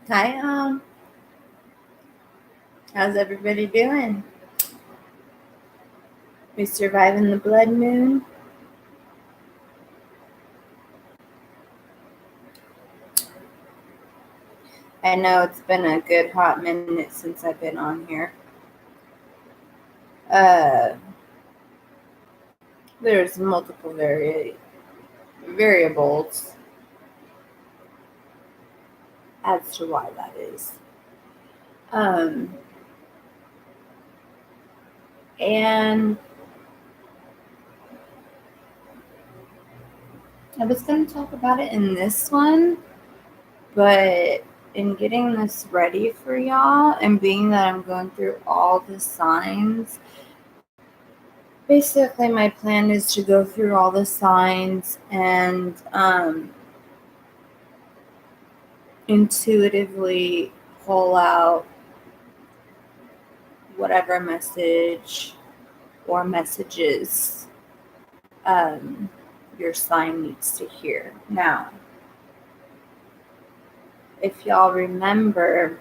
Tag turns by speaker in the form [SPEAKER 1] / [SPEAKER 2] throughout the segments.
[SPEAKER 1] Hi, how's everybody doing? We surviving the blood moon? I know it's been a good hot minute since I've been on here. Uh, there's multiple variables as to why that is. Um, and I was going to talk about it in this one, but in getting this ready for y'all and being that I'm going through all the signs, basically my plan is to go through all the signs and intuitively pull out whatever message or messages um, your sign needs to hear. Now, if y'all remember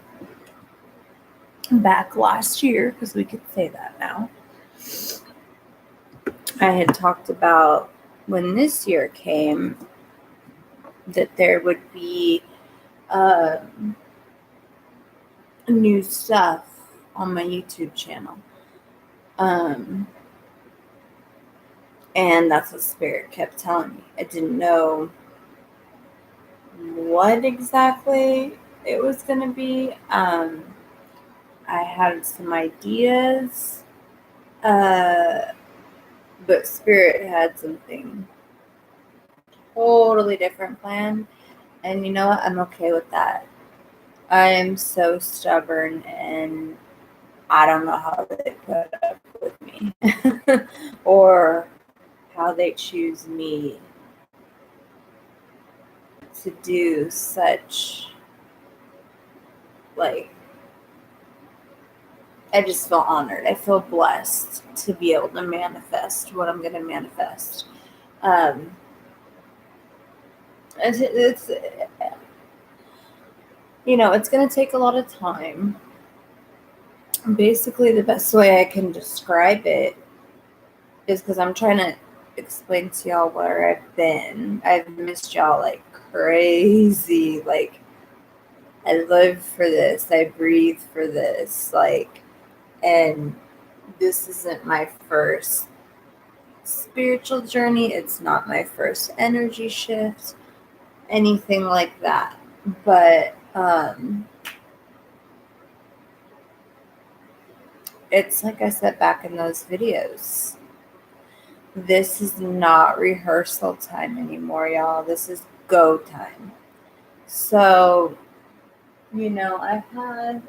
[SPEAKER 1] back last year, because we could say that now, I had talked about when this year came that there would be new stuff on my YouTube channel. And that's what Spirit kept telling me. I didn't know what exactly it was going to be. I had some ideas, but Spirit had something totally different planned. And you know what? I'm okay with that. I am so stubborn and I don't know how they put up with me or how they choose me to do such, like, I just feel honored. I feel blessed to be able to manifest what I'm going to manifest. It's it's going to take a lot of time. Basically, the best way I can describe it is because I'm trying to explain to y'all where I've been. I've missed y'all like crazy. Like, I live for this. I breathe for this. Like, and this isn't my first spiritual journey. It's not my first energy shift, anything like that. But it's like I said back in those videos. This is not rehearsal time anymore, y'all. This is go time. So, I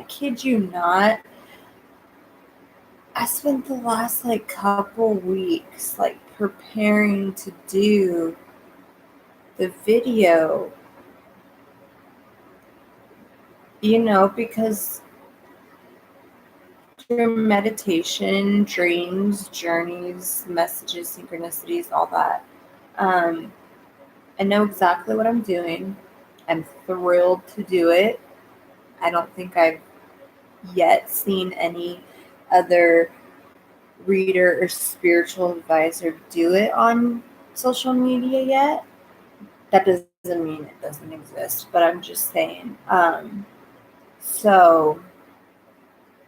[SPEAKER 1] kid you not, I spent the last like couple weeks like preparing to do the video, because through meditation, dreams, journeys, messages, synchronicities, all that, I know exactly what I'm doing. I'm thrilled to do it. I don't think I've yet seen any other reader or spiritual advisor do it on social media yet. That doesn't mean it doesn't exist, but I'm just saying. So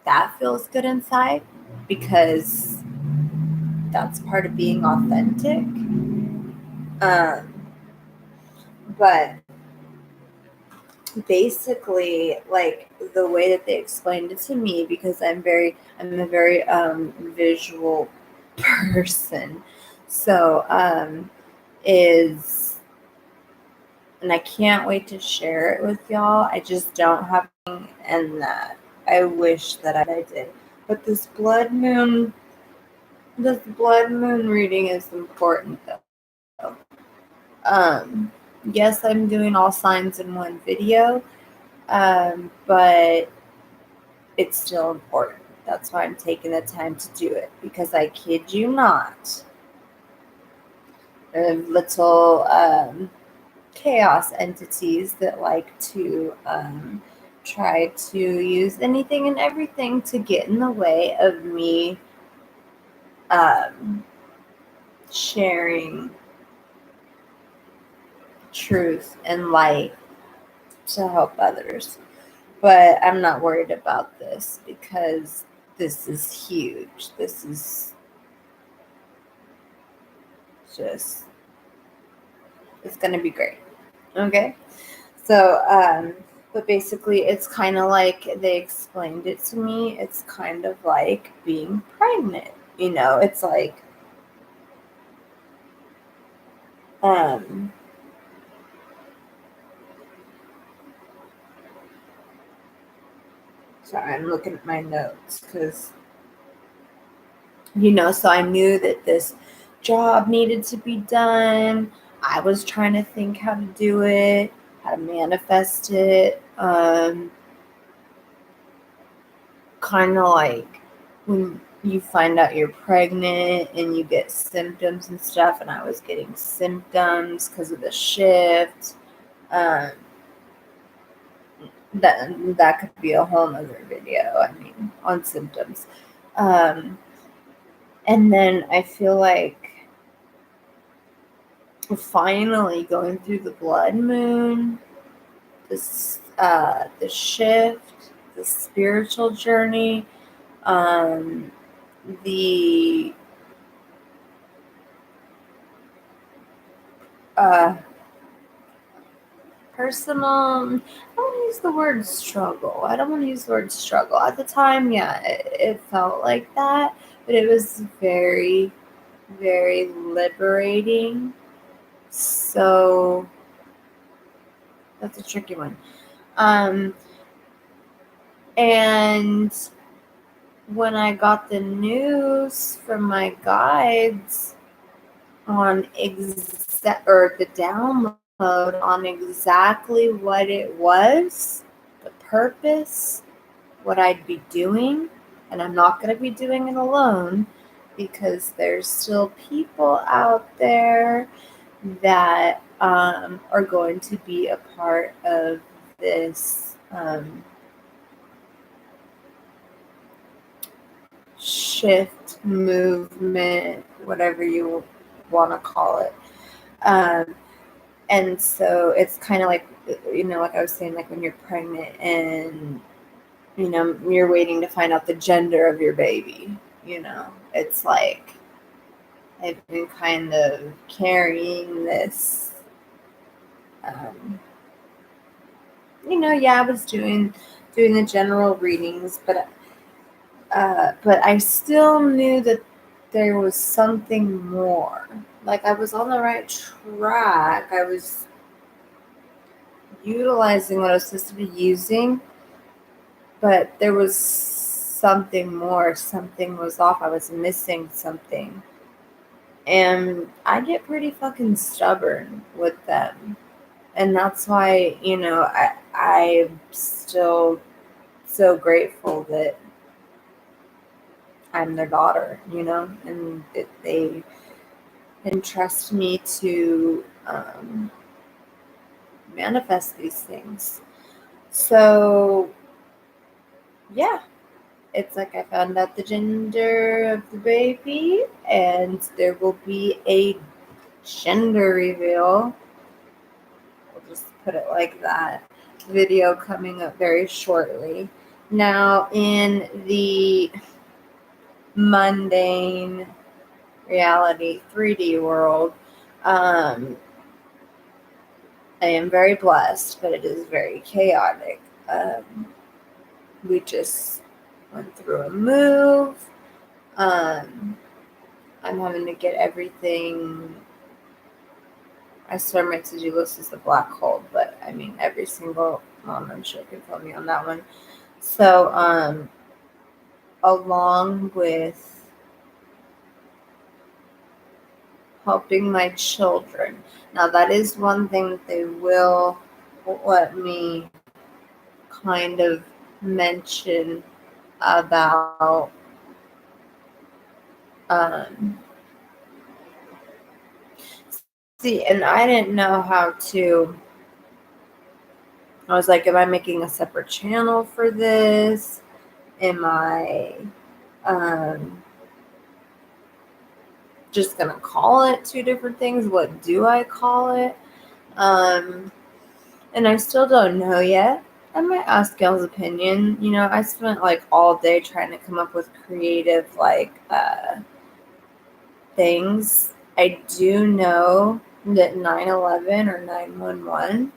[SPEAKER 1] that feels good inside because that's part of being authentic. But basically, like the way that they explained it to me, because I'm a very visual person. So is and I can't wait to share it with y'all. I just don't have and that I wish that I did. But this blood moon reading is important though. Yes, I'm doing all signs in one video, but it's still important. That's why I'm taking the time to do it, because I kid you not, a little chaos entities that like to try to use anything and everything to get in the way of me sharing truth and light to help others. But I'm not worried about this because this is huge. This is just, it's going to be great. Okay. So, but basically, it's kind of like they explained it to me. It's kind of like being pregnant. It's like, sorry, I'm looking at my notes because, so I knew that this job needed to be done. I was trying to think how to do it, how to manifest it. Kind of like when you find out you're pregnant and you get symptoms and stuff, and I was getting symptoms because of the shift. Um, that could be a whole nother video, on symptoms. And then I feel like finally going through the blood moon, the shift, the spiritual journey, the personal, I don't want to use the word struggle. I don't want to use the word struggle. At the time, yeah, it felt like that, but it was very, very liberating. So that's a tricky one. And when I got the news from my guides on the download on exactly what it was, the purpose, what I'd be doing, and I'm not going to be doing it alone because there's still people out there that are going to be a part of this shift movement, whatever you want to call it. And so it's kind of like, like I was saying, like when you're pregnant and, you're waiting to find out the gender of your baby, it's like I've been kind of carrying this, I was doing the general readings, but I still knew that there was something more. Like I was on the right track. I was utilizing what I was supposed to be using, but there was something more. Something was off. I was missing something. And I get pretty fucking stubborn with them. And that's why, I'm still so grateful that I'm their daughter, and that they entrust me to manifest these things. So, yeah, it's like I found out the gender of the baby, and there will be a gender reveal. We'll just put it like that. Video coming up very shortly. Now, in the mundane reality 3D world, I am very blessed, but it is very chaotic. We just went through a move. I'm having to get everything. I swear my to-do list is the black hole, but every single mom I'm sure can tell me on that one. So, along with helping my children. Now, that is one thing that they will let me kind of mention about See, and I didn't know how to. I was like, am I making a separate channel for this? Am I just gonna call it two different things? What do I call it? And I still don't know yet. I might ask Gail's opinion. I spent like all day trying to come up with creative things. I do know that 9/11 or 9/11,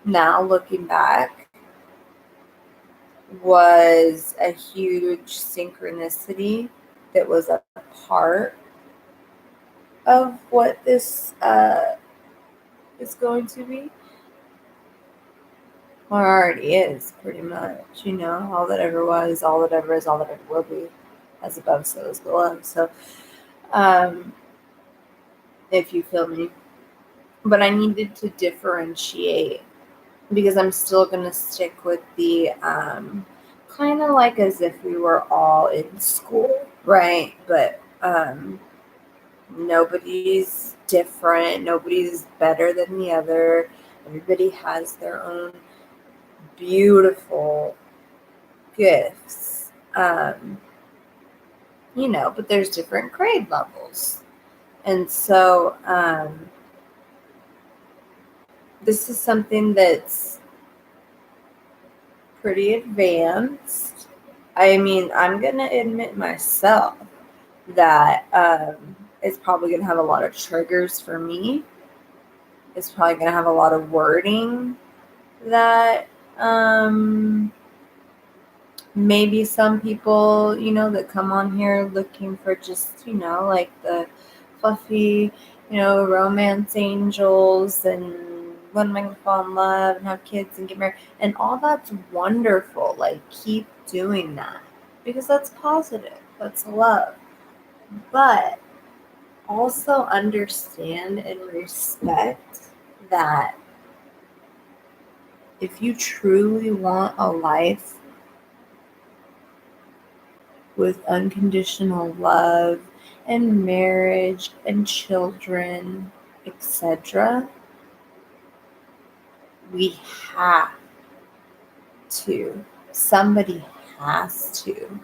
[SPEAKER 1] now looking back, was a huge synchronicity that was a part of what this is going to be. Or already is, pretty much. All that ever was, all that ever is, all that ever will be. As above, so is below. So, if you feel me. But I needed to differentiate because I'm still going to stick with the kind of like as if we were all in school, right? But nobody's different, nobody's better than the other. Everybody has their own beautiful gifts. But there's different grade levels. And so this is something that's pretty advanced. I mean, I'm going to admit myself that it's probably going to have a lot of triggers for me. It's probably going to have a lot of wording that maybe some people, that come on here looking for just, like the fluffy, romance angels and when am I going to fall in love and have kids and get married and all that's wonderful. Like, keep doing that because that's positive. That's love. But also understand and respect that if you truly want a life with unconditional love and marriage and children, etc., we have to. Somebody has to.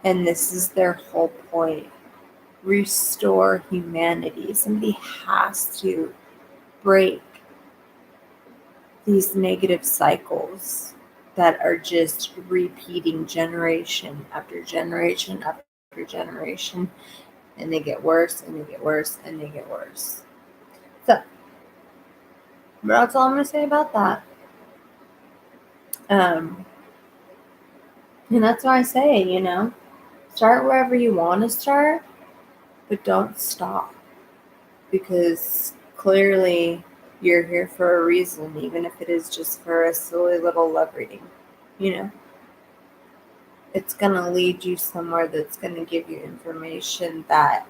[SPEAKER 1] And this is their whole point. Restore humanity. Somebody has to break these negative cycles that are just repeating generation after generation after generation, and they get worse and they get worse and they get worse. So that's all I'm going to say about that. And that's why I say, start wherever you want to start, but don't stop, because clearly you're here for a reason, even if it is just for a silly little love reading. It's going to lead you somewhere that's going to give you information that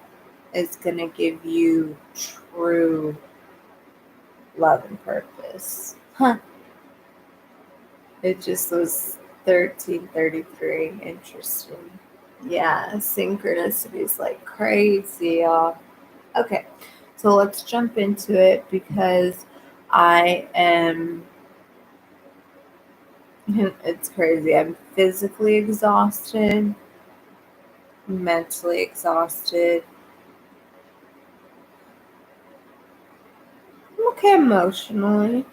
[SPEAKER 1] is going to give you true love and purpose. It just was 1333. Interesting. Yeah, synchronicities like crazy, y'all. Okay, so let's jump into it because I am. It's crazy. I'm physically exhausted, mentally exhausted. I'm okay emotionally.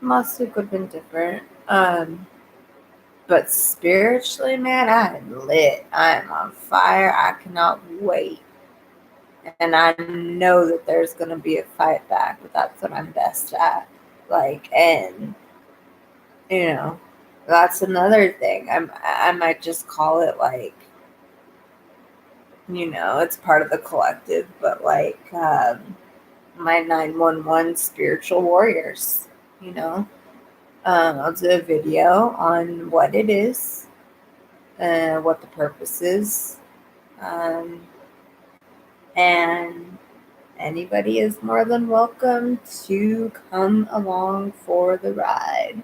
[SPEAKER 1] Last week would have been different. But spiritually, man, I am lit. I am on fire. I cannot wait. And I know that there's going to be a fight back, but that's what I'm best at. And that's another thing. I might just call it it's part of the collective, but my 911 spiritual warriors, I'll do a video on what it is, what the purpose is, and anybody is more than welcome to come along for the ride,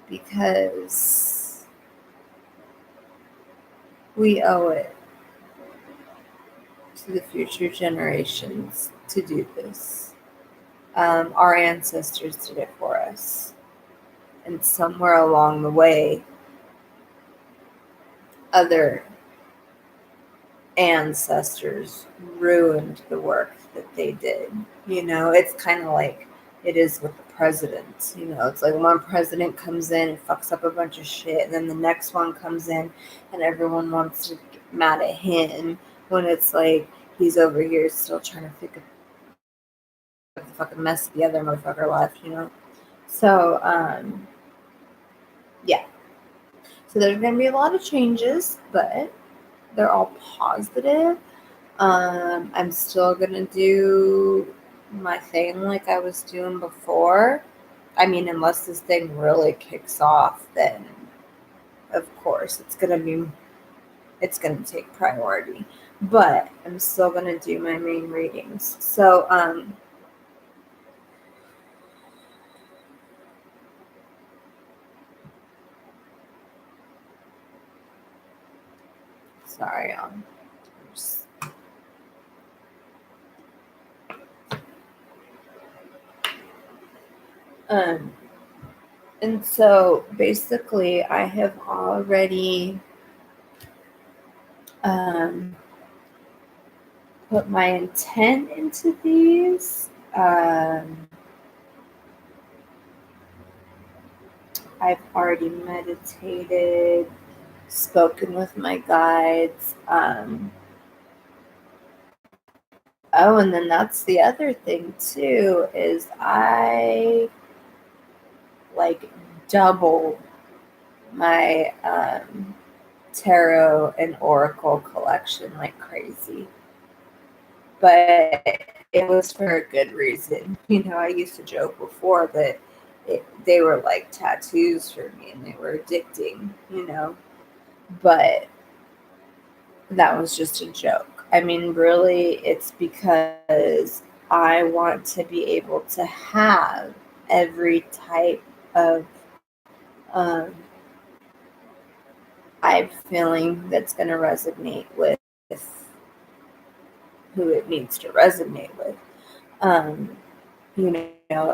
[SPEAKER 1] because we owe it to the future generations to do this. Our ancestors did it for us. And somewhere along the way, other ancestors ruined the work that they did. It's kind of like it is with the presidents. It's like one president comes in and fucks up a bunch of shit, and then the next one comes in and everyone wants to get mad at him when it's like he's over here still trying to fix the fucking mess the other motherfucker left. So, yeah. So there's going to be a lot of changes, but they're all positive. I'm still going to do my thing like I was doing before. I mean, unless this thing really kicks off, then of course it's going to take priority. But I'm still going to do my main readings. So, sorry, and so basically I have already put my intent into these. I've already meditated, spoken with my guides. And then that's the other thing too, is I double my tarot and oracle collection like crazy. But it was for a good reason. I used to joke before that they were like tattoos for me and they were addicting, but that was just a joke. I mean, really, it's because I want to be able to have every type of I'm feeling that's going to resonate with who it needs to resonate with.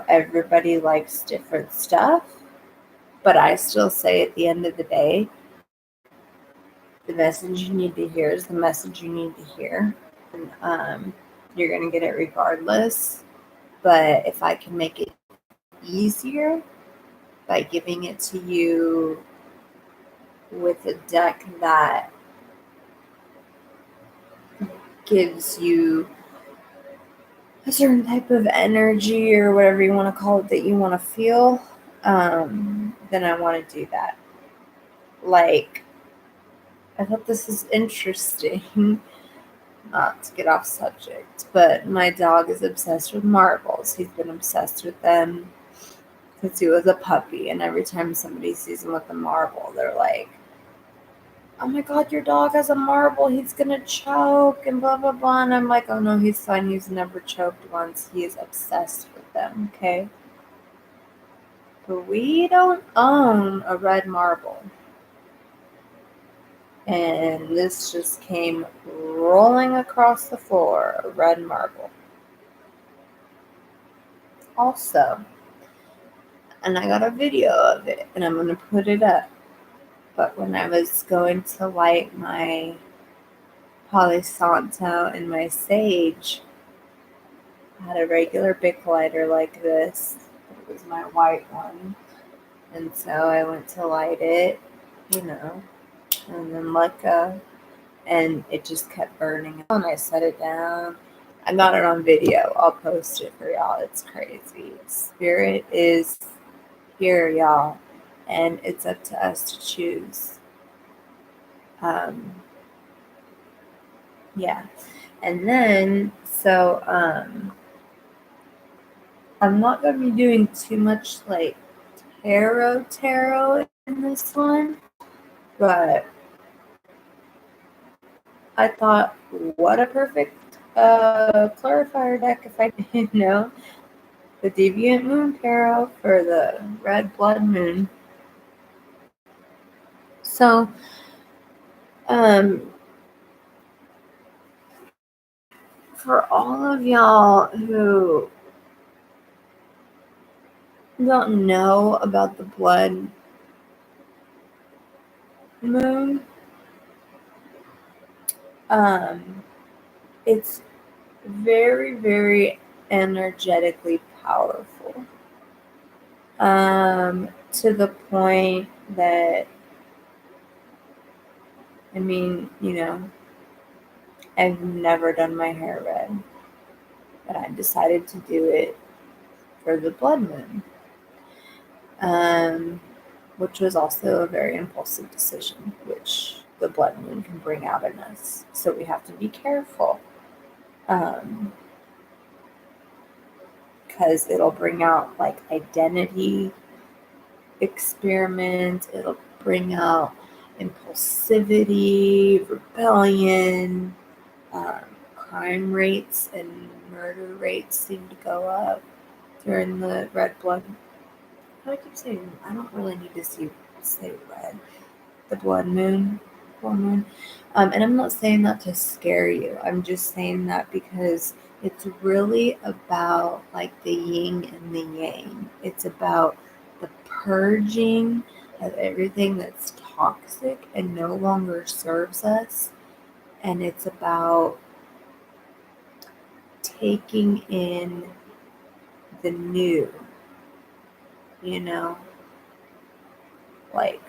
[SPEAKER 1] Everybody likes different stuff, but I still say at the end of the day, the message you need to hear is the message you need to hear. And you're going to get it regardless. But if I can make it easier by giving it to you with a deck that gives you a certain type of energy or whatever you want to call it that you want to feel, then I want to do that. I thought this is interesting, not to get off subject, but my dog is obsessed with marbles. He's been obsessed with them since he was a puppy, and every time somebody sees him with a marble, they're like, oh my god, your dog has a marble, he's gonna choke, and blah, blah, blah. And I'm like, oh no, he's fine, he's never choked once. He is obsessed with them, okay? But we don't own a red marble. And this just came rolling across the floor, a red marble. Also, and I got a video of it, and I'm gonna put it up. But when I was going to light my Palo Santo and my sage, I had a regular Bic lighter like this. It was my white one. And so I went to light it, and then let go. And it just kept burning. And I set it down. I got it on video. I'll post it for y'all. It's crazy. Spirit is here, y'all. And it's up to us to choose. Yeah. And then, so, I'm not going to be doing too much tarot in this one, but I thought, what a perfect clarifier deck if I didn't know. The Deviant Moon Tarot for the Red Blood Moon. So, for all of y'all who don't know about the blood moon, it's very, very energetically powerful. To the point that, I mean, I've never done my hair red, but I decided to do it for the blood moon, which was also a very impulsive decision, which the blood moon can bring out in us. So we have to be careful, because it'll bring out like identity experiments, it'll bring out impulsivity, rebellion, crime rates and murder rates seem to go up during the red blood. How do I keep saying? I don't really need to say red. The blood moon, full moon. And I'm not saying that to scare you. I'm just saying that because it's really about like the yin and the yang. It's about the purging of everything that's toxic and no longer serves us. And it's about taking in the new, like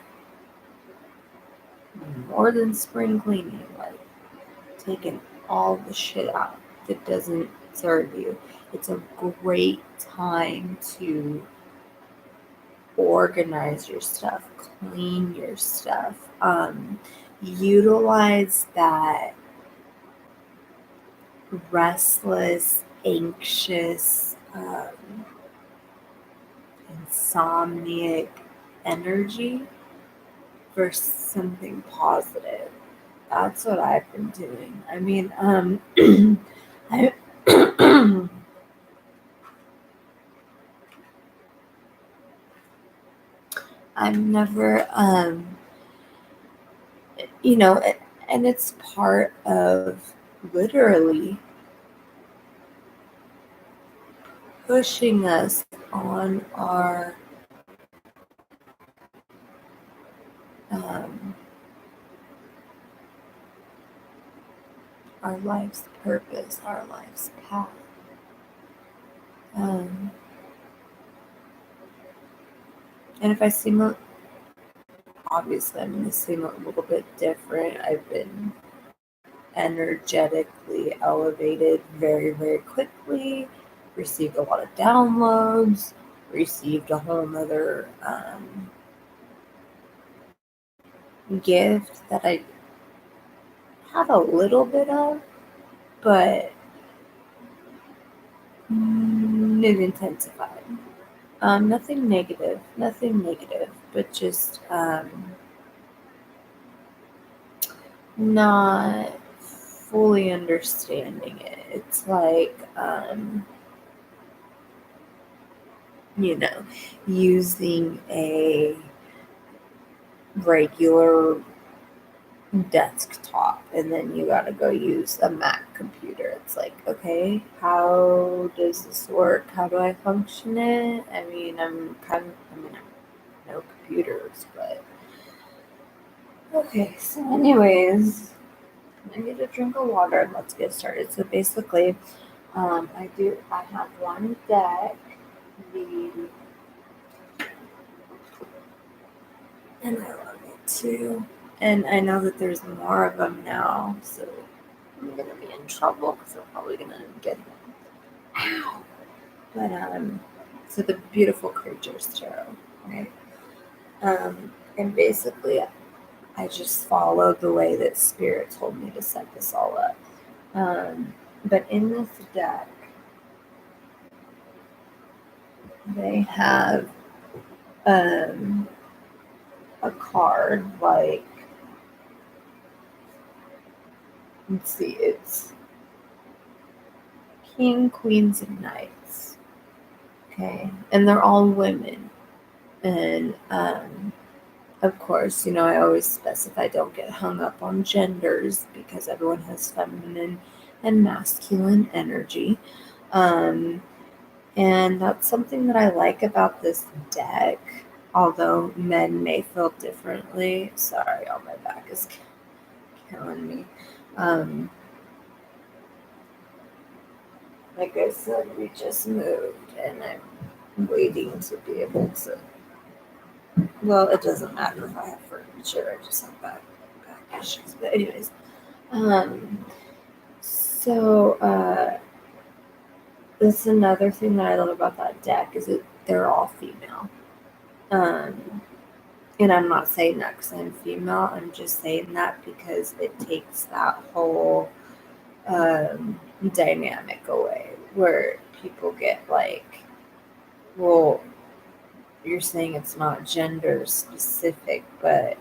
[SPEAKER 1] more than spring cleaning, like taking all the shit out that doesn't serve you. It's a great time to organize your stuff, clean your stuff, utilize that restless, anxious, insomniac energy for something positive. That's what I've been doing. I mean, I, I'm never, and it's part of literally pushing us on our life's purpose, our life's path. And if I seem, obviously I'm going to seem a little bit different. I've been energetically elevated very, very quickly, received a lot of downloads, received a whole nother gift that I have a little bit of, but it intensified. Nothing negative, but just not fully understanding it. It's like, using a regular desktop and then you gotta go use a Mac computer. It's like, okay, how does this work? How do I function it? I mean, I'm no computers, but okay. So anyways, I get a drink of water and let's get started. So basically, I have one deck, and I love it too. And I know that there's more of them now, so I'm gonna be in trouble because I'm probably gonna get them. Ow! But so the Beautiful Creatures Tarot, right? And basically, I just followed the way that Spirit told me to set this all up. But in this deck, they have a card like, let's see, it's King, Queens, and Knights. Okay, and they're all women. And of course, I always specify don't get hung up on genders because everyone has feminine and masculine energy. And that's something that I like about this deck, although men may feel differently. Sorry, y'all, my back is killing me. Like I said, we just moved, and I'm waiting to be able to. Well, it doesn't matter if I have furniture. I just have back issues. But anyways, um, so that's another thing that I love about that deck is that they're all female. Um, and I'm not saying that because I'm female. I'm just saying that because it takes that whole dynamic away where people get like, well, you're saying it's not gender specific, but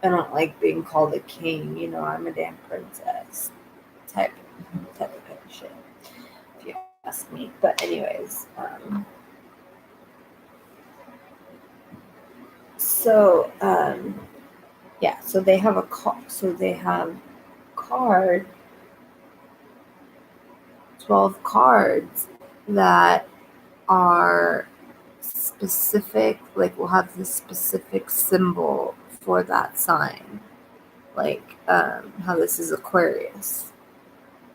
[SPEAKER 1] I don't like being called a king. You know, I'm a damn princess type of shit. If you ask me. But anyways, so yeah. So they have a so they have card 12 cards that are specific, like will have this specific symbol for that sign, like how this is Aquarius.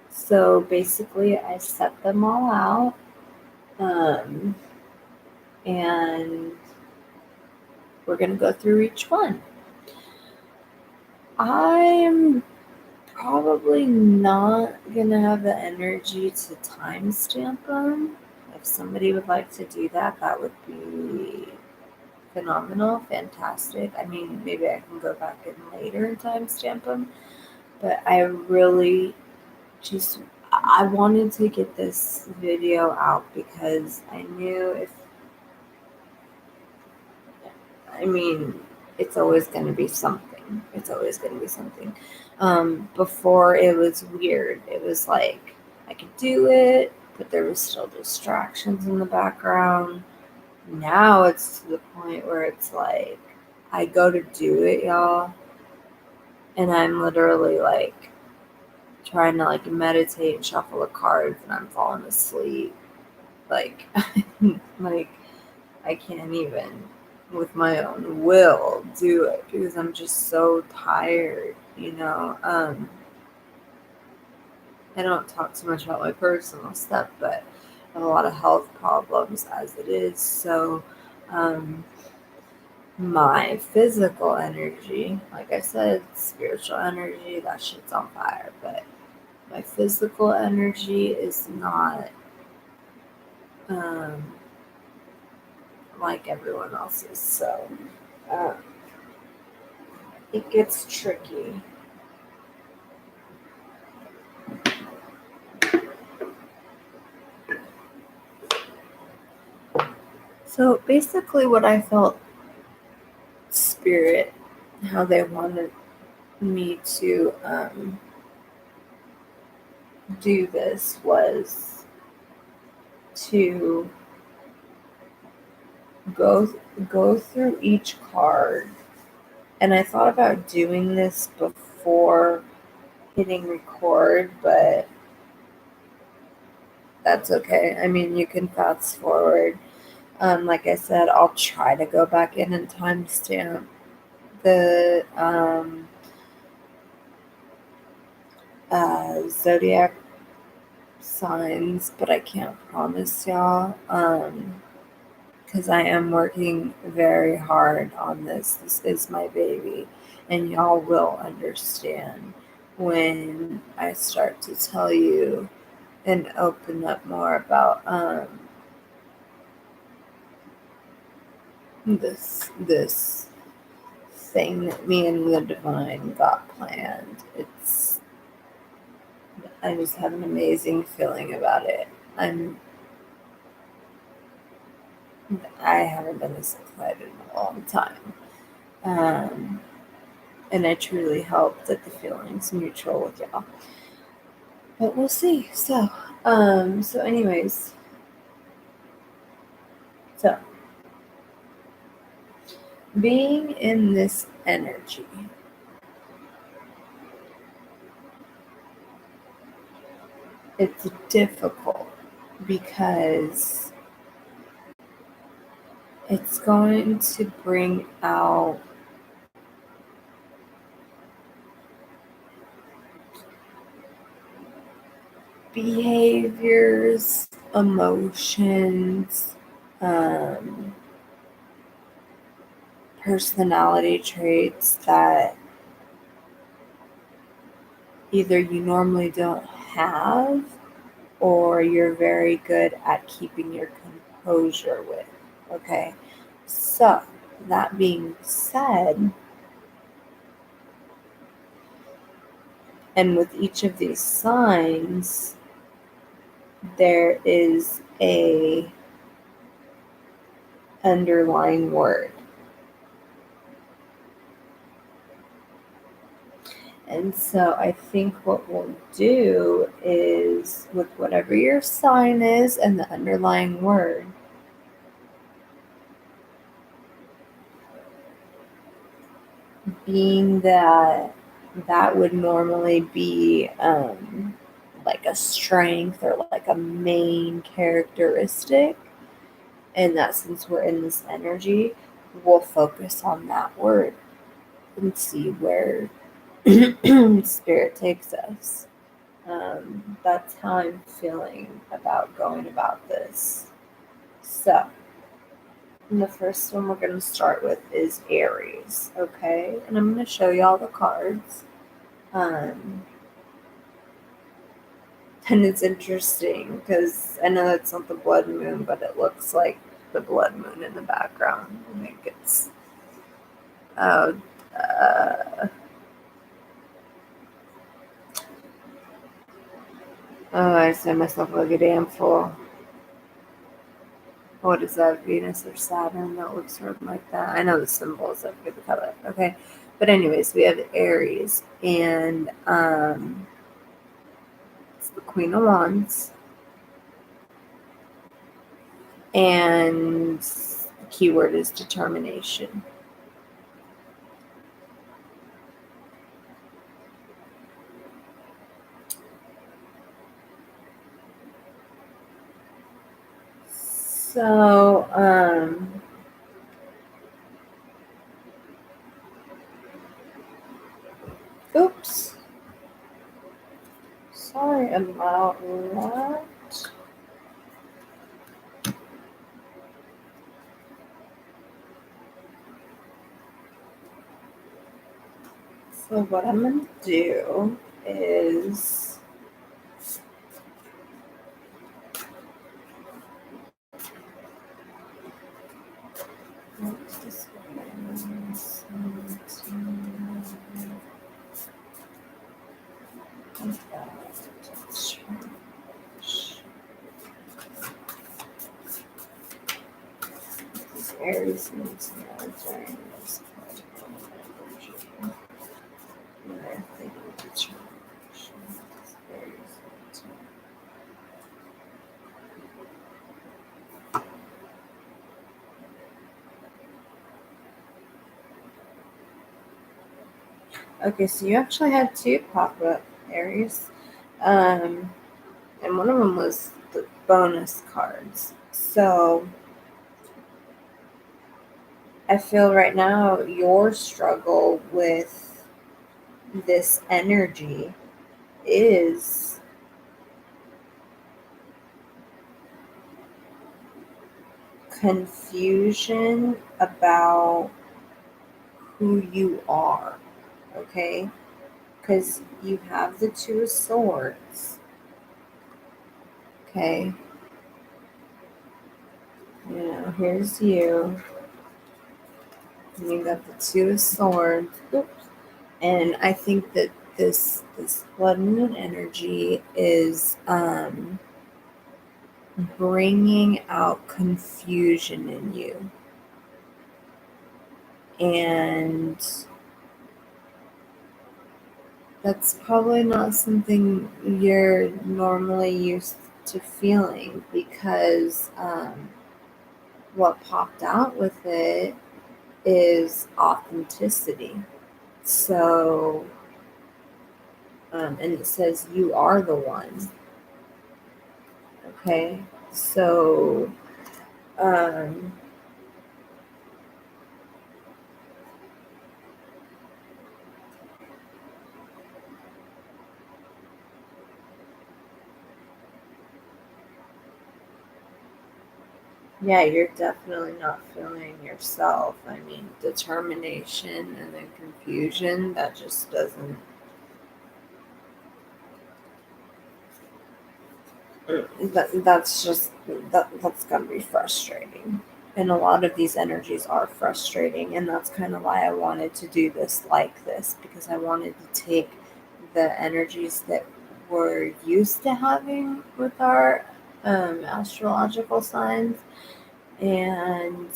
[SPEAKER 1] So basically, I set them all out, and we're going to go through each one. I'm probably not going to have the energy to timestamp them. If somebody would like to do that, that would be phenomenal, fantastic. I mean, maybe I can go back in later and timestamp them, but I really just I wanted to get this video out because I knew I mean, it's always going to be something. It's always going to be something. Before it was weird. It was like I could do it, but there was still distractions in the background. Now it's to the point where it's like I go to do it, y'all, and I'm literally like trying to like meditate and shuffle the cards, and I'm falling asleep. Like, like I can't even with my own will do it because I'm just so tired, you know. I don't talk too much about my personal stuff, but I have a lot of health problems as it is. So, my physical energy, like I said, spiritual energy, that shit's on fire, but my physical energy is not um, like everyone else's. So, um, it gets tricky. So basically, what I felt spirit, how they wanted me to do this was to go go through each card, and I thought about doing this before hitting record, but that's okay. I mean, you can fast forward. Like I said, I'll try to go back in and timestamp the zodiac signs, but I can't promise y'all because I am working very hard on this. This is my baby, and y'all will understand when I start to tell you and open up more about this thing that me and the divine got planned. I just have an amazing feeling about it. I haven't been this excited in a long time. And I truly hope that the feeling's mutual with y'all. But we'll see. So anyways, so being in this energy, it's difficult because it's going to bring out behaviors, emotions, personality traits that either you normally don't have or you're very good at keeping your composure with. Okay, so that being said, and with each of these signs, there is a underlying word. And so I think what we'll do is with whatever your sign is and the underlying word, being that that would normally be like a strength or like a main characteristic, and that since we're in this energy, we'll focus on that word and see where spirit takes us. That's how I'm feeling about going about this. So, the first one we're going to start with is Aries, okay? And I'm going to show you all the cards. And it's interesting because I know that's not the blood moon, but it looks like the blood moon in the background. I think it's uh, I said myself like a damn fool. What is that, Venus or Saturn? That looks sort of like that. I know the symbols of the color. Okay. But anyways, we have Aries, and it's the Queen of Wands. And the keyword is determination. So, oops. Sorry about that. So what I'm going to do is Aries needs now during this energy. Where they need determination. Aries needs now. Okay, so you actually had two pop up Aries. And one of them was the bonus cards. So I feel right now your struggle with this energy is confusion about who you are, okay? Because you have the Two of Swords, okay? You know, here's you. And you got the Two of Swords. Oops. And I think that this blood moon energy is bringing out confusion in you. And that's probably not something you're normally used to feeling because what popped out with it is authenticity. So, and it says you are the one. Okay, so um, yeah, you're definitely not feeling yourself. I mean, determination and then confusion, that just doesn't, that's just, that's gonna be frustrating. And a lot of these energies are frustrating, and that's kind of why I wanted to do this like this, because I wanted to take the energies that we're used to having with our astrological signs and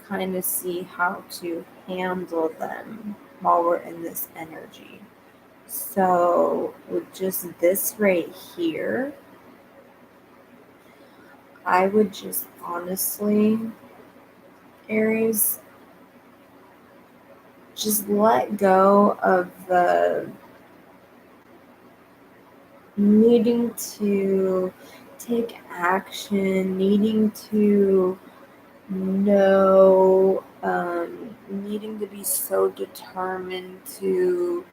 [SPEAKER 1] kind of see how to handle them while we're in this energy. So, with just this right here, I would just honestly, Aries, just let go of the needing to take action, needing to know, needing to be so determined to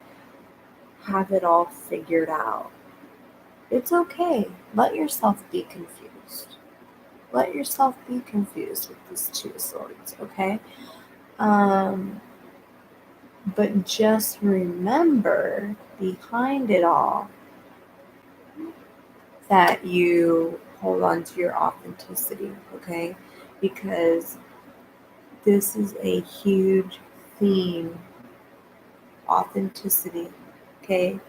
[SPEAKER 1] have it all figured out. It's okay. Let yourself be confused. Let yourself be confused with this Two of Swords, okay? Um, but just remember behind it all that you hold on to your authenticity, okay? Because this is a huge theme, authenticity, okay?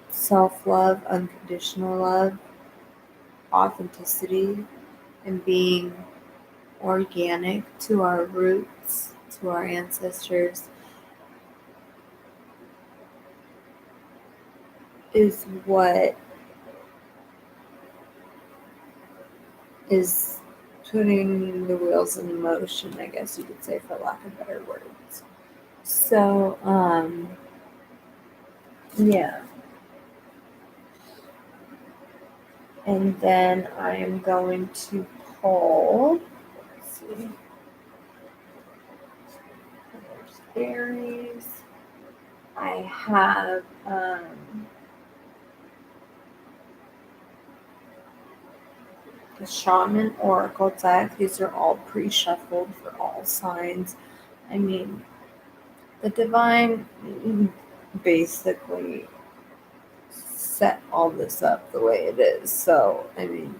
[SPEAKER 1] Self love, unconditional love, authenticity, and being organic to our roots, to our ancestors, is what is putting the wheels in motion, I guess you could say, for lack of better words. So, yeah. And then I am going to pull, let's see, there's Aries. I have the Shaman Oracle deck. These are all pre-shuffled for all signs. I mean, the Divine basically set all this up the way it is. So, I mean,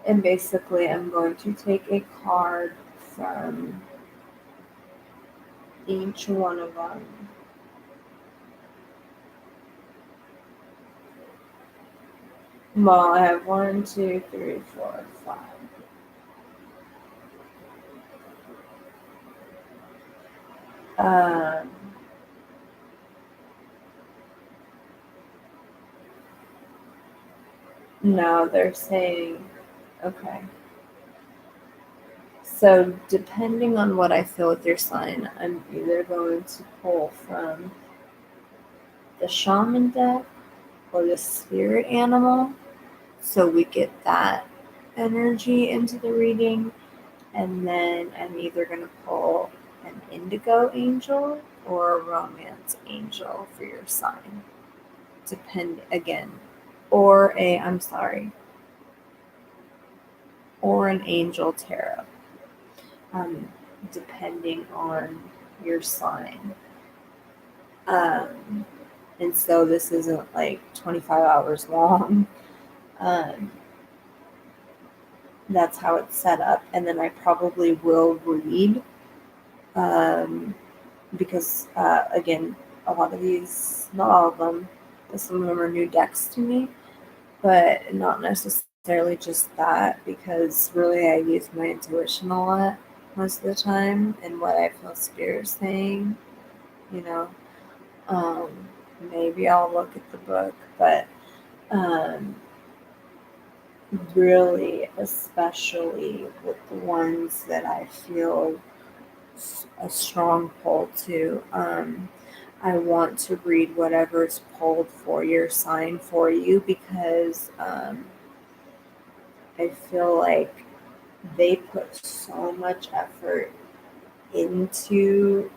[SPEAKER 1] and basically, I'm going to take a card from each one of them. Well, I have 1, 2, 3, 4, 5. Um, no, they're saying, okay. So, depending on what I feel with your sign, I'm either going to pull from the shaman deck or the spirit animal. So, we get that energy into the reading. And then I'm either going to pull an indigo angel or a romance angel for your sign. Depend again. Or I'm sorry, or an angel tarot. Um, Depending on your sign. Um, and so this isn't like 25 hours long. Um, that's how it's set up. And then I probably will read because, again, a lot of these, not all of them, but some of them are new decks to me, but not necessarily just that, because really I use my intuition a lot most of the time and what I feel spirit is saying, you know. Um, Maybe I'll look at the book, but um, really, especially with the ones that I feel a strong pull to. I want to read whatever's pulled for your sign for you because I feel like they put so much effort into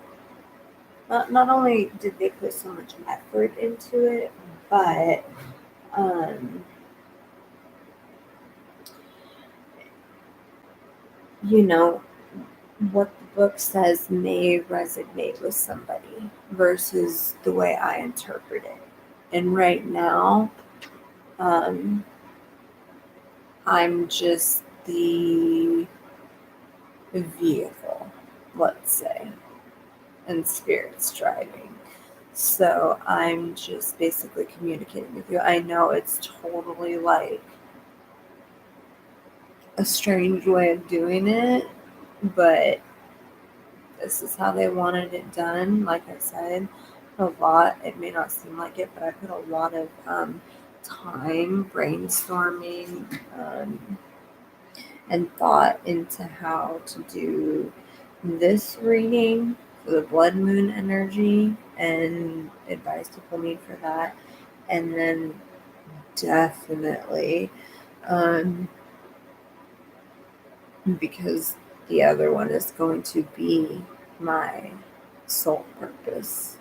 [SPEAKER 1] not only did they put so much effort into it, but um, you know, what the book says may resonate with somebody versus the way I interpret it. And right now, um, I'm just the vehicle, let's say, and spirit's driving. So I'm just basically communicating with you. I know it's totally like a strange way of doing it, but this is how they wanted it done. Like I said, a lot, it may not seem like it, but I put a lot of time brainstorming and thought into how to do this reading for the blood moon energy and advice people need for that. And then definitely, um, because the other one is going to be my sole purpose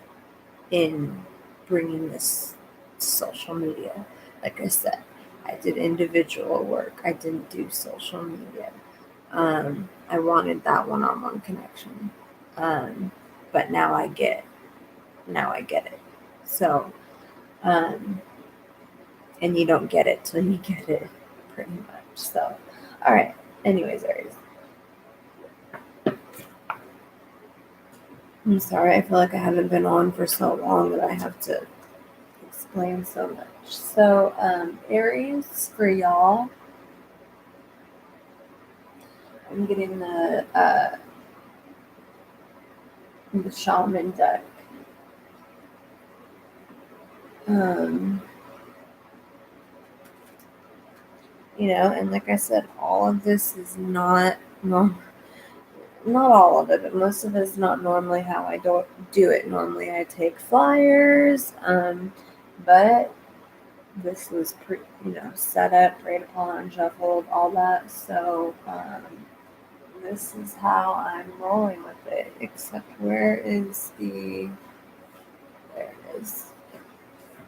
[SPEAKER 1] in bringing this to social media. Like I said, I did individual work, I didn't do social media. I wanted that one-on-one connection, um, but now I get it. So, um, and you don't get it till you get it, pretty much. So, all right. Anyways, Aries, I'm sorry. I feel like I haven't been on for so long that I have to explain so much. So, Aries, for y'all, I'm getting the shaman deck. Um, and like I said, all of this is not normal. Not all of it, but most of it is not normally how I don't do it. Normally, I take flyers, but this was set up, prayed upon, shuffled, all that. So this is how I'm rolling with it. Except where is there it is.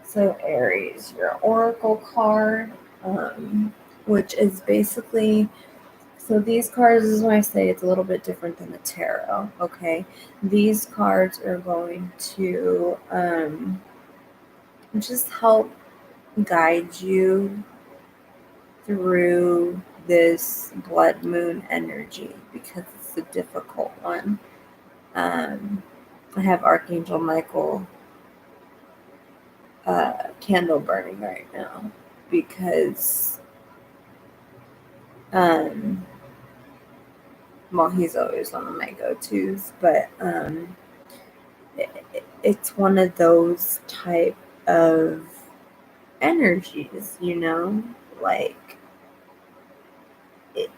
[SPEAKER 1] So Aries, your oracle card, which is basically, so these cards is when I say it's a little bit different than the tarot. Okay, these cards are going to just help guide you through this blood moon energy because it's a difficult one. I have Archangel Michael candle burning right now because um, well, he's always one of my go-tos, but it's one of those type of energies, like it,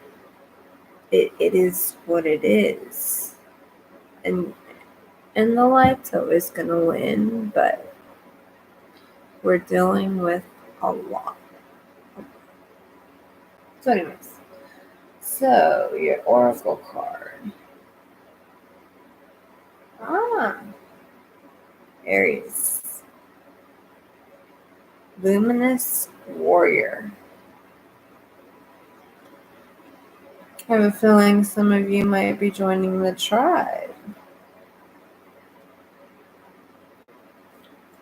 [SPEAKER 1] it is what it is, and the light's always gonna win, but we're dealing with a lot. So, anyways, so your oracle card, Aries, luminous warrior. I have a feeling some of you might be joining the tribe.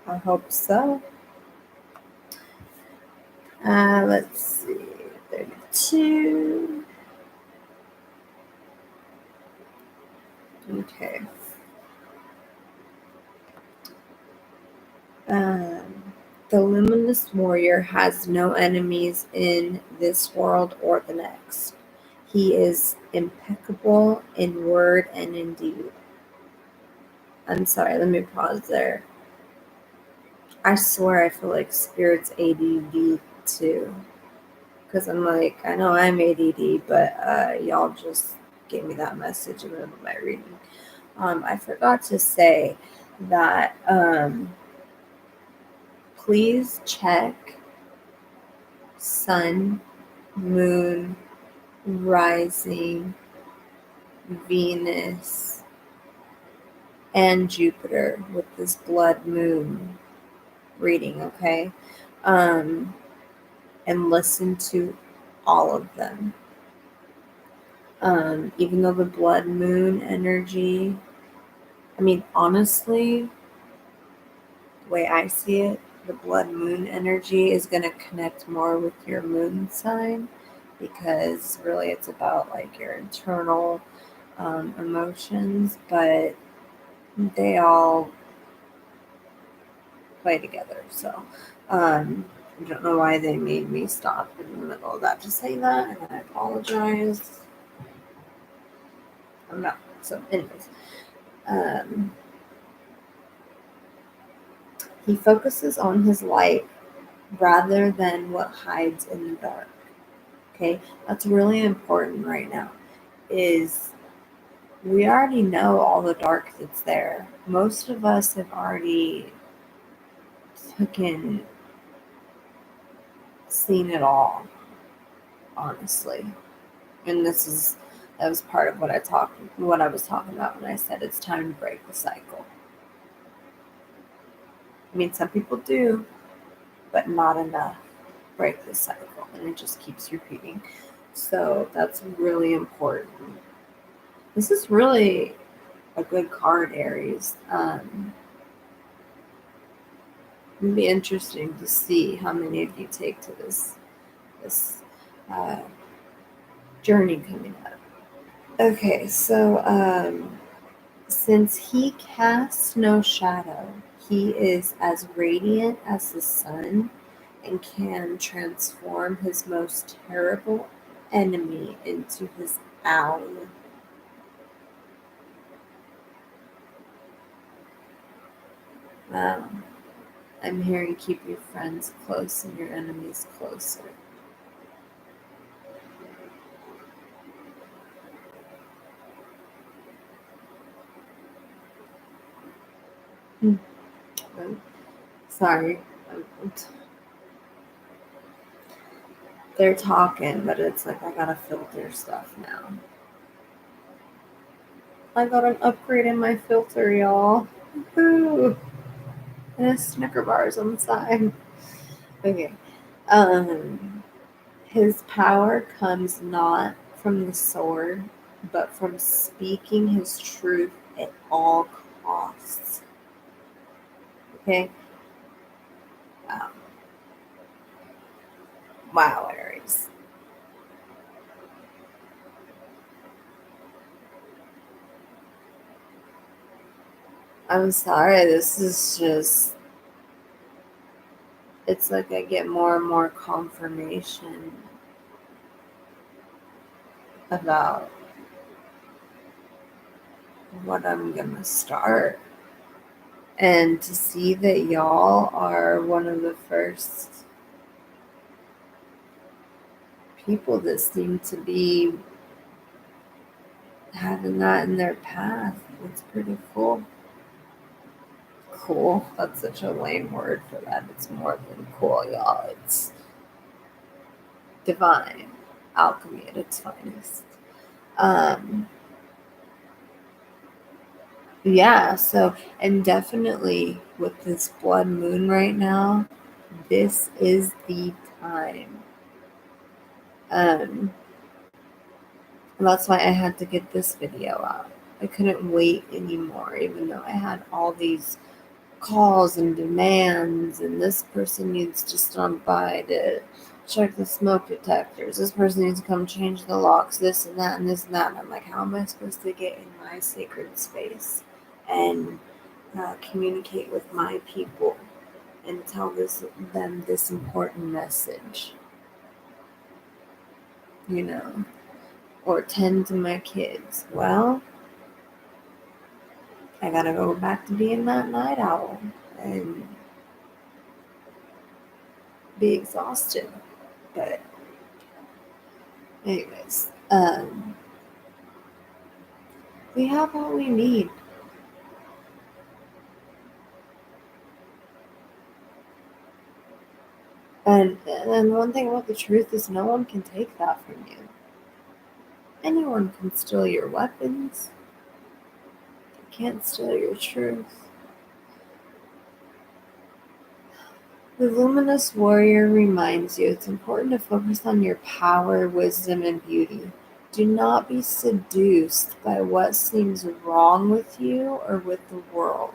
[SPEAKER 1] I hope so. Let's see. 32. Okay. The luminous warrior has no enemies in this world or the next. He is impeccable in word and in deed. I'm sorry, let me pause there. I swear I feel like Spirit's ADD too. Because I'm like, I know I'm ADD, but y'all just gave me that message in the middle of my reading. I forgot to say that please check sun, moon, rising, Venus, and Jupiter with this blood moon reading, okay? And listen to all of them. Even though the blood moon energy, I mean, honestly, the way I see it, the blood moon energy is going to connect more with your moon sign because really it's about like your internal emotions, but they all play together. So I don't know why they made me stop in the middle of that to say that, and I apologize. I'm not. So, anyways, um, he focuses on his light rather than what hides in the dark. Okay, that's really important right now. Is we already know all the dark that's there. Most of us have already taken, seen it all, honestly. And that was part of what I was talking about when I said it's time to break the cycle. I mean, some people do, but not enough break the cycle, and it just keeps repeating. So that's really important. This is really a good card, Aries. It'd be interesting to see how many of you take to this uh, journey coming up. Okay, so since he casts no shadow, he is as radiant as the sun and can transform his most terrible enemy into his ally. Wow. I'm hearing keep your friends close and your enemies closer. I'm sorry. They're talking, but it's like I gotta filter stuff now. I got an upgrade in my filter, y'all. Woohoo! And a Snicker bars on the side. Okay. Um, his power comes not from the sword, but from speaking his truth at all costs. Okay? Wow. Wow, Aries. I'm sorry, this is just, it's like I get more and more confirmation about what I'm gonna start. And to see that y'all are one of the first people that seem to be having that in their path, it's pretty cool. Cool. That's such a lame word for that. It's more than cool, y'all. It's divine alchemy at its finest. Um, yeah, so, and definitely with this blood moon right now, this is the time. And that's why I had to get this video out. I couldn't wait anymore, even though I had all these calls and demands, and this person needs to stop by to check the smoke detectors. This person needs to come change the locks, this and that, and this and that. And I'm like, how am I supposed to get in my sacred space and communicate with my people and tell them this important message? You know, or tend to my kids. Well, I gotta go back to being that night owl and be exhausted. But anyways, we have what we need. And one thing about the truth is no one can take that from you. Anyone can steal your weapons. They can't steal your truth. The luminous warrior reminds you it's important to focus on your power, wisdom, and beauty. Do not be seduced by what seems wrong with you or with the world.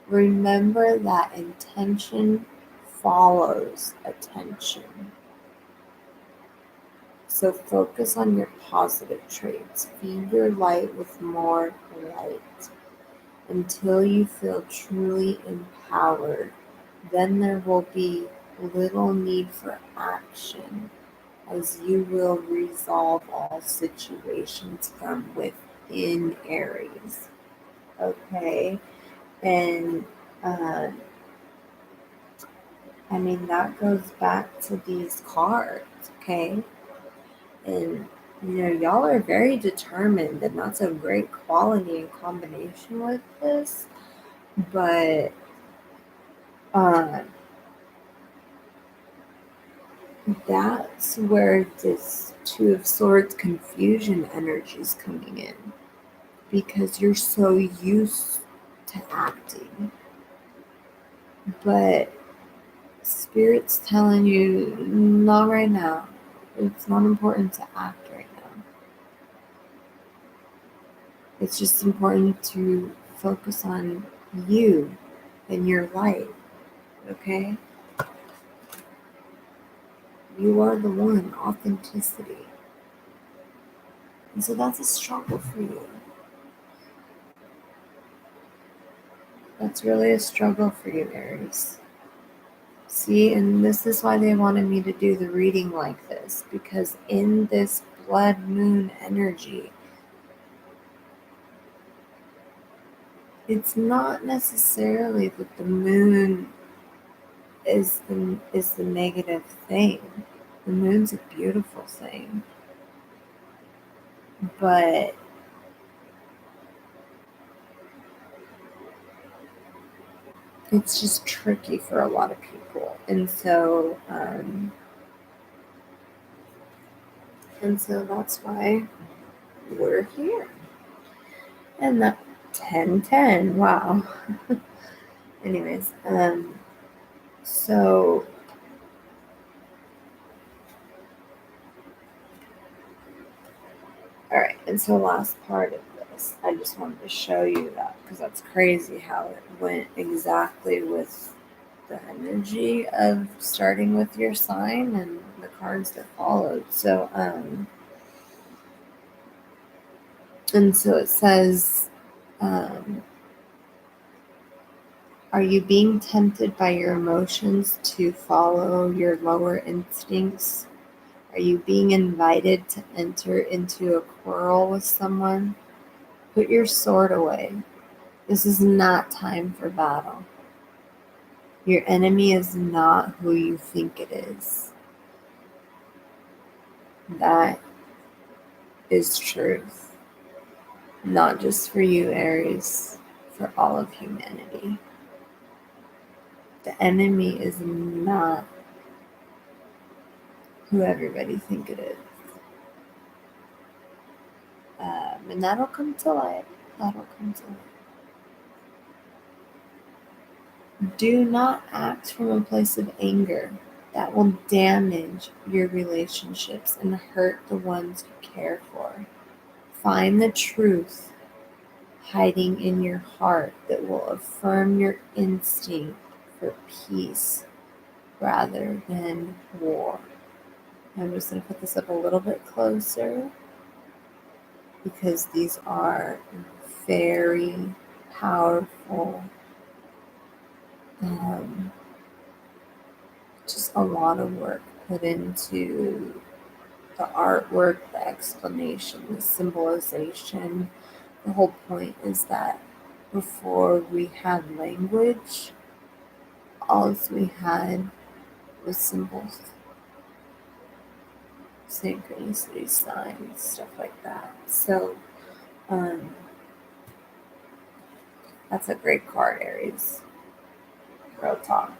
[SPEAKER 1] Remember that intention follows attention. So focus on your positive traits. Feed your light with more light until you feel truly empowered. Then there will be little need for action, as you will resolve all situations from within Aries. Okay? And that goes back to these cards. Okay? And y'all are very determined, and that's a great quality in combination with this. But that's where this Two of Swords confusion energy is coming in, because you're so used to acting. But Spirit's telling you, not right now. It's not important to act right now. It's just important to focus on you and your light, okay? You are the one, authenticity. And so that's a struggle for you. That's really a struggle for you, Aries. See, and this is why they wanted me to do the reading like this, because in this blood moon energy, it's not necessarily that the moon is the negative thing. The moon's a beautiful thing. But it's just tricky for a lot of people. And so that's why we're here. And that 1010, wow. Anyways, so all right, and so last part of this, I just wanted to show you that because that's crazy how it went exactly with the energy of starting with your sign and the cards that followed. So and so it says, are you being tempted by your emotions to follow your lower instincts? Are you being invited to enter into a quarrel with someone? Put your sword away. This is not time for battle. Your enemy is not who you think it is. That is truth. Not just for you, Aries, for all of humanity. The enemy is not who everybody think it is. And that'll come to light. That'll come to light. Do not act from a place of anger. That will damage your relationships and hurt the ones you care for. Find the truth hiding in your heart that will affirm your instinct for peace rather than war. I'm just going to put this up a little bit closer because these are very powerful. Just a lot of work put into the artwork, the explanation, the symbolization. The whole point is that before we had language, all we had was symbols, synchronicity signs, stuff like that. So that's a great card, Aries. Real talk.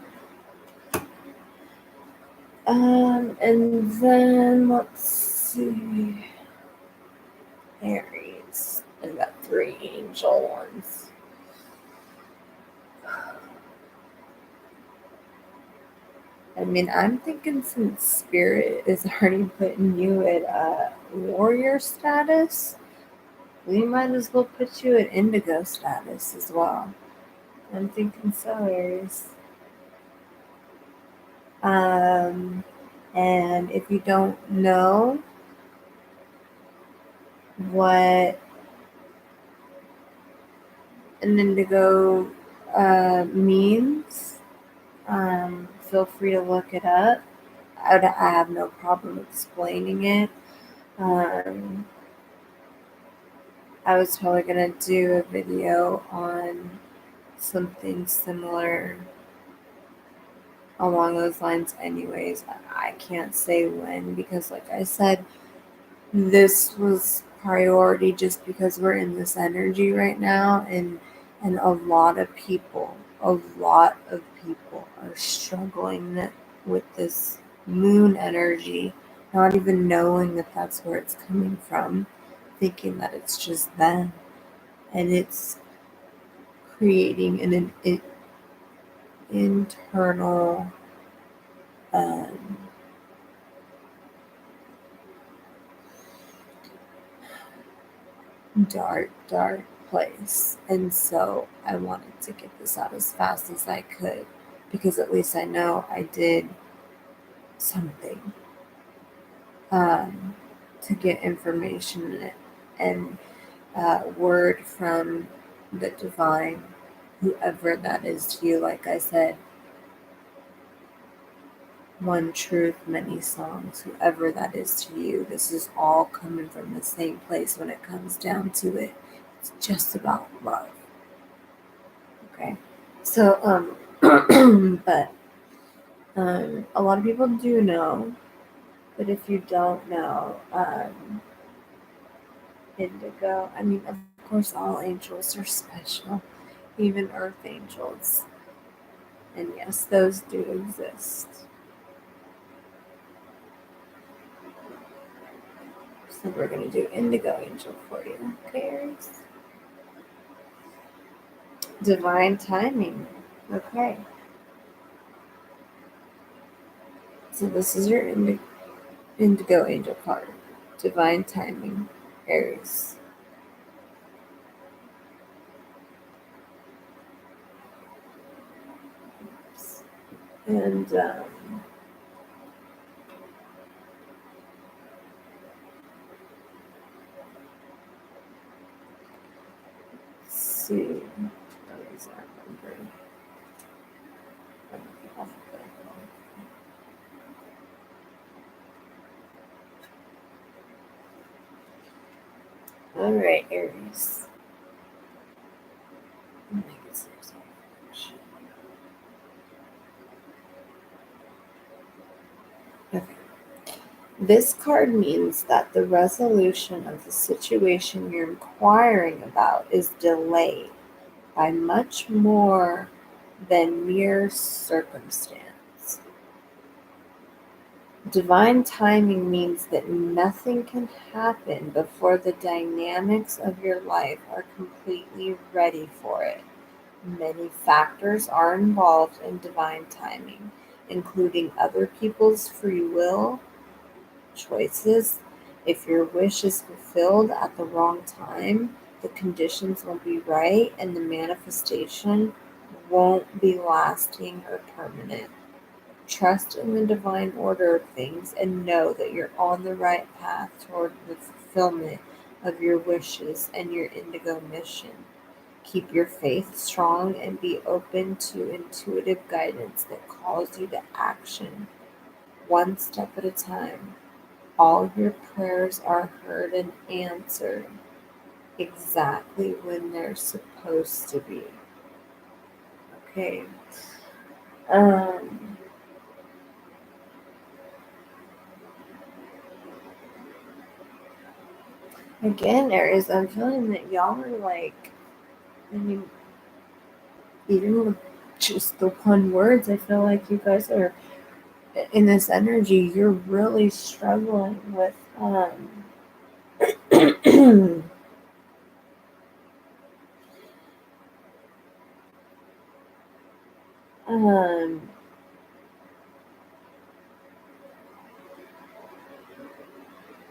[SPEAKER 1] And then let's see. Aries. I got 3 angel ones. I mean, I'm thinking since Spirit is already putting you at warrior status, we might as well put you at indigo status as well. I'm thinking so, Aries. And if you don't know what an indigo means, feel free to look it up. I have no problem explaining it. I was probably going to do a video on something similar along those lines anyways. I can't say when because like I said, this was priority just because we're in this energy right now, and a lot of people are struggling with this moon energy, not even knowing that that's where it's coming from, thinking that it's just them, and it's creating an internal dark place. And so I wanted to get this out as fast as I could because at least I know I did something to get information and word from the divine, whoever that is to you. Like I said, one truth, many songs, whoever that is to you. This is all coming from the same place when it comes down to it. It's just about love. Okay. So, but a lot of people do know, but if you don't know, indigo, I mean, of course, all angels are special, even earth angels. And yes, those do exist. So we're going to do indigo angel for you, okay, Aries? Divine timing. Okay. So this is your indigo angel card. Divine timing, Aries. And let's see. What is that number? All right, Aries. Okay. This card means that the resolution of the situation you're inquiring about is delayed by much more than mere circumstance. Divine timing means that nothing can happen before the dynamics of your life are completely ready for it. Many factors are involved in divine timing, including other people's free will, choices. If your wish is fulfilled at the wrong time, the conditions won't be right and the manifestation won't be lasting or permanent. Trust in the divine order of things and know that you're on the right path toward the fulfillment of your wishes and your indigo mission. Keep your faith strong and be open to intuitive guidance that calls you to action, one step at a time. All your prayers are heard and answered exactly when they're supposed to be. Okay. Again, Aries, I'm feeling that y'all are like, I mean, even with just the one words, I feel like you guys are in this energy, you're really struggling with um,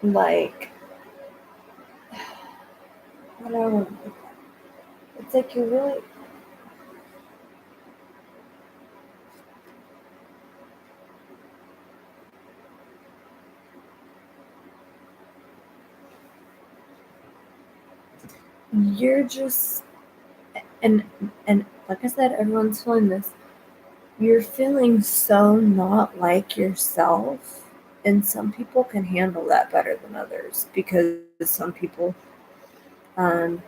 [SPEAKER 1] like, I don't know, it's like you're just, and like I said, everyone's feeling this. You're feeling so not like yourself, and some people can handle that better than others because some people, um,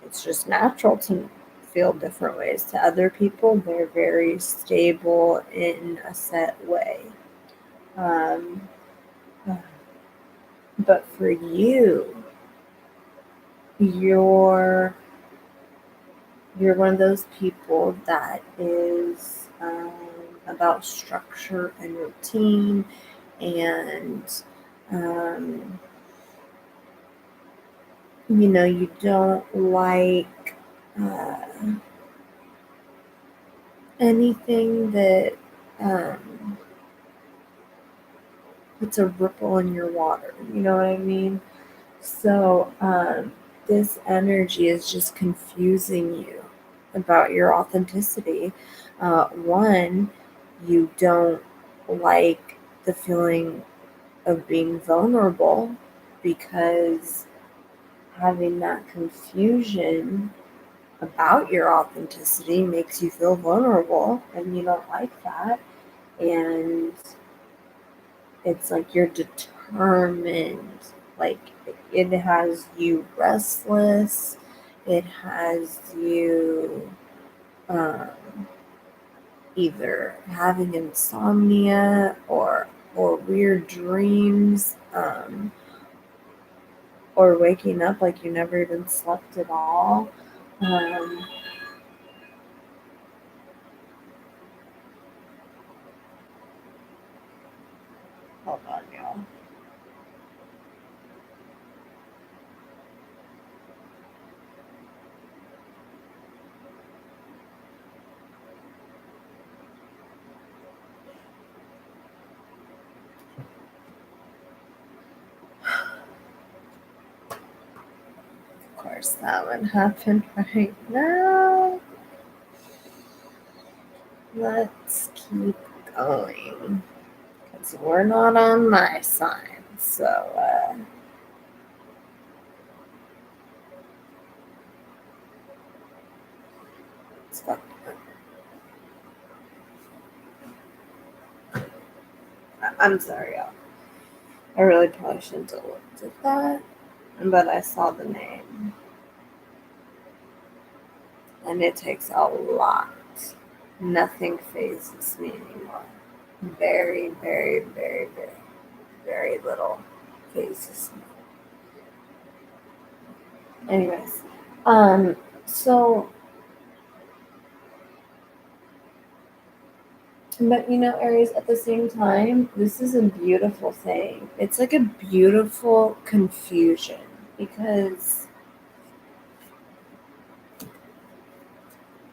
[SPEAKER 1] it's just natural to feel different ways. To other people, they're very stable in a set way. Um, but for you, you're one of those people that is about structure and routine, and um, you don't like uh, anything that um, puts a ripple in your water. You know what I mean? So this energy is just confusing you about your authenticity. One, you don't like the feeling of being vulnerable because having that confusion about your authenticity makes you feel vulnerable, and you don't like that. And it's like you're determined, like it has you restless, it has you either having insomnia or weird dreams, or waking up like you never even slept at all. um, Hold on, y'all. Of course that would happen right now. Let's keep going. Because we're not on my side. So, let's go. I'm sorry, y'all. I really probably shouldn't have looked at that. But I saw the name. And it takes a lot. Nothing phases me anymore. Very, very, very, very, very little phases me. Anyways, so, but Aries, at the same time, this is a beautiful thing. It's like a beautiful confusion because,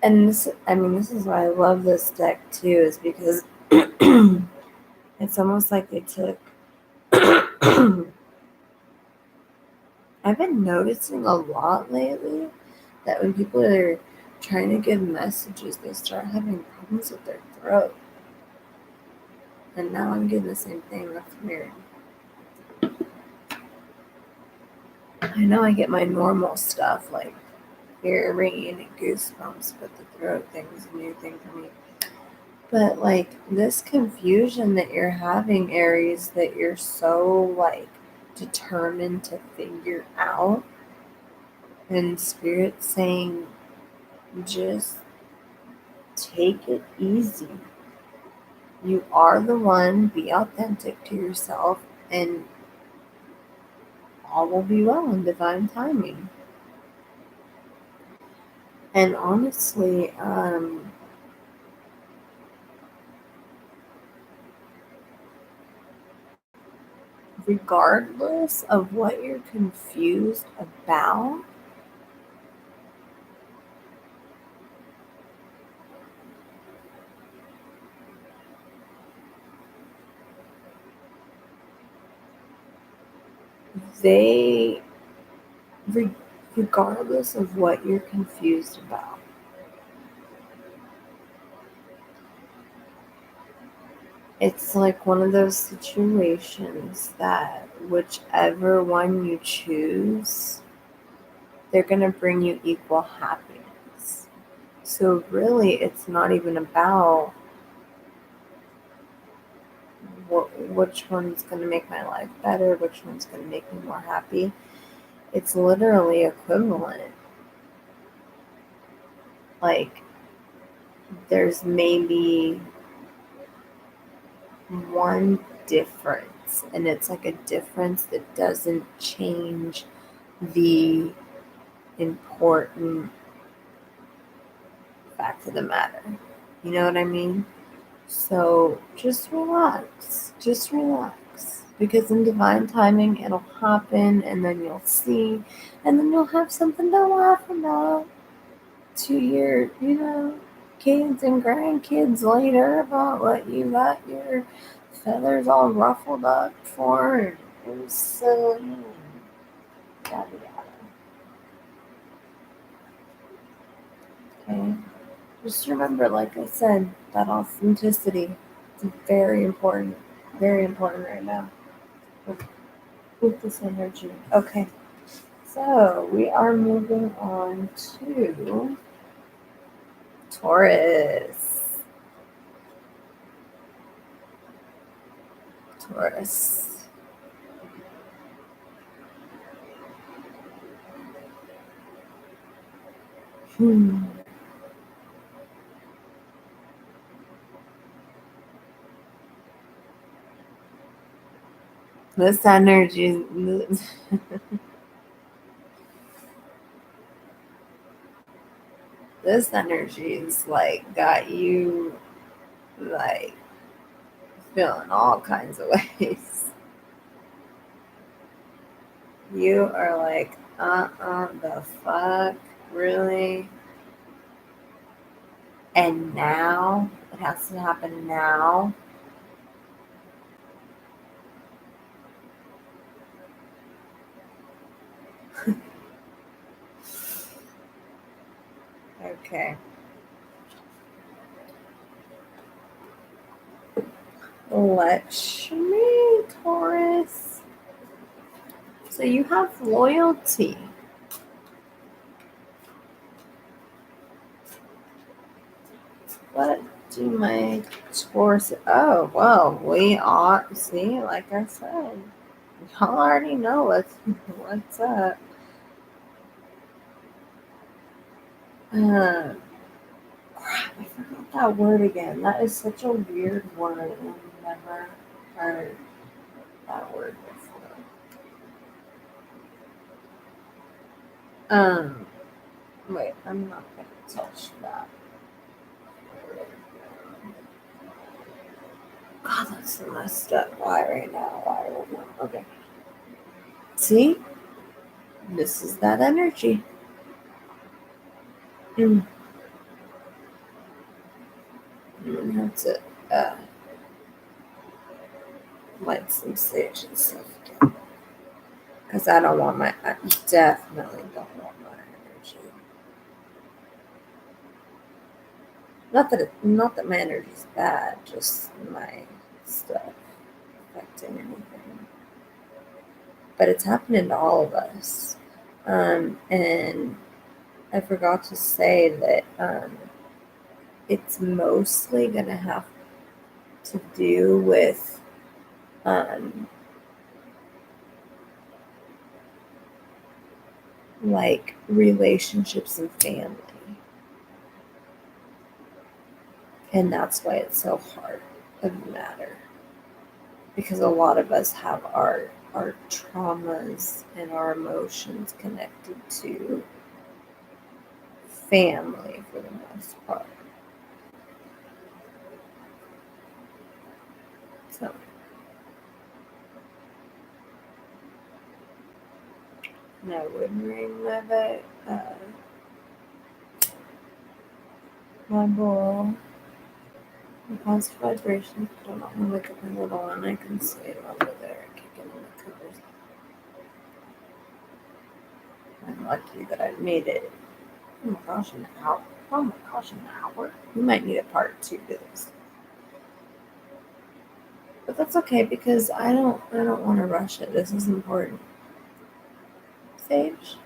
[SPEAKER 1] and this, I mean, this is why I love this deck too, is because it's almost like they took. I've been noticing a lot lately that when people are trying to give messages, they start having problems with their throat. And now I'm getting the same thing. That's weird. I know I get my normal stuff like ear ringing and goosebumps, but the throat thing is a new thing for me. But like this confusion that you're having, Aries, that you're so like determined to figure out, and Spirit saying, just take it easy. You are the one, be authentic to yourself, and all will be well in divine timing. And honestly, regardless of what you're confused about, they, regardless of what you're confused about, it's like one of those situations that whichever one you choose, they're going to bring you equal happiness. So really, it's not even about which one's going to make my life better, which one's going to make me more happy. It's literally equivalent. Like, there's maybe one difference, and it's like a difference that doesn't change the important fact of the matter. You know what I mean? So just relax. Just relax. Because in divine timing, it'll happen, and then you'll see, and then you'll have something to laugh about to your, kids and grandkids later about what you got your feathers all ruffled up for, and it was silly, and yada yada. Okay? Just remember, like I said, that authenticity is very important right now with this energy. Okay, so we are moving on to Taurus. Taurus. This energy, this energy is like got you like feeling all kinds of ways. You are like, the fuck, really? And now it has to happen now. Okay. Lakshmi, Taurus. So you have loyalty. What do my Taurus? Oh, well, we ought see, like I said, y'all already know what's up. Crap, I forgot that word again. That is such a weird word. I've never heard that word before. Wait, I'm not gonna touch that. God, that's so messed up. Why right now? Why right now? Okay. See? This is that energy. I'm gonna have to light some sage and stuff again. Because I definitely don't want my energy. Not that my energy's bad, just my stuff affecting anything. But it's happening to all of us. And I forgot to say that it's mostly going to have to do with like relationships and family. And that's why it's so hard of a matter. Because a lot of us have our traumas and our emotions connected to family for the most part. So And I would ring my bowl. Positive vibrations, but I'm not gonna look at my little one. I can see it over there kicking in the covers. I'm lucky that I made it. Oh my gosh, an hour. Oh my gosh, an hour. We might need a part 2 to this. But that's okay because I don't want to rush it. This is important. Sage.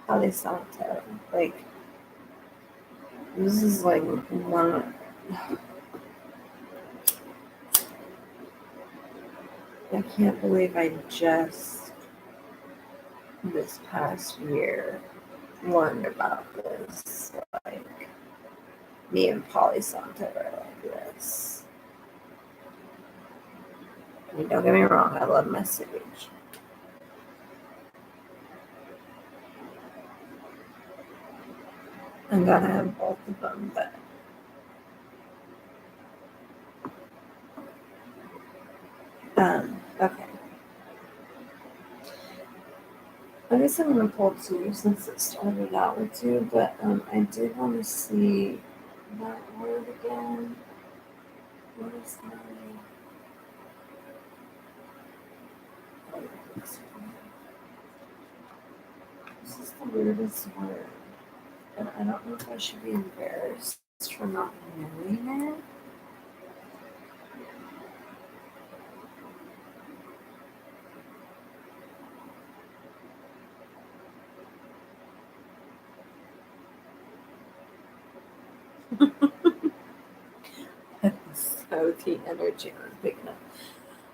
[SPEAKER 1] Palo Santo. Like this is like one. I can't believe I just this past year learned about this. Like me and Palo Santo are like this. I mean, don't get me wrong, I love my sage. I'm gonna have both of them, but okay. I guess I'm gonna pull 2 since it started out with 2, but I did want to see that word again. What is that? This is the weirdest word. And I don't know if I should be embarrassed for not knowing it. That's so the energy I'm picking up.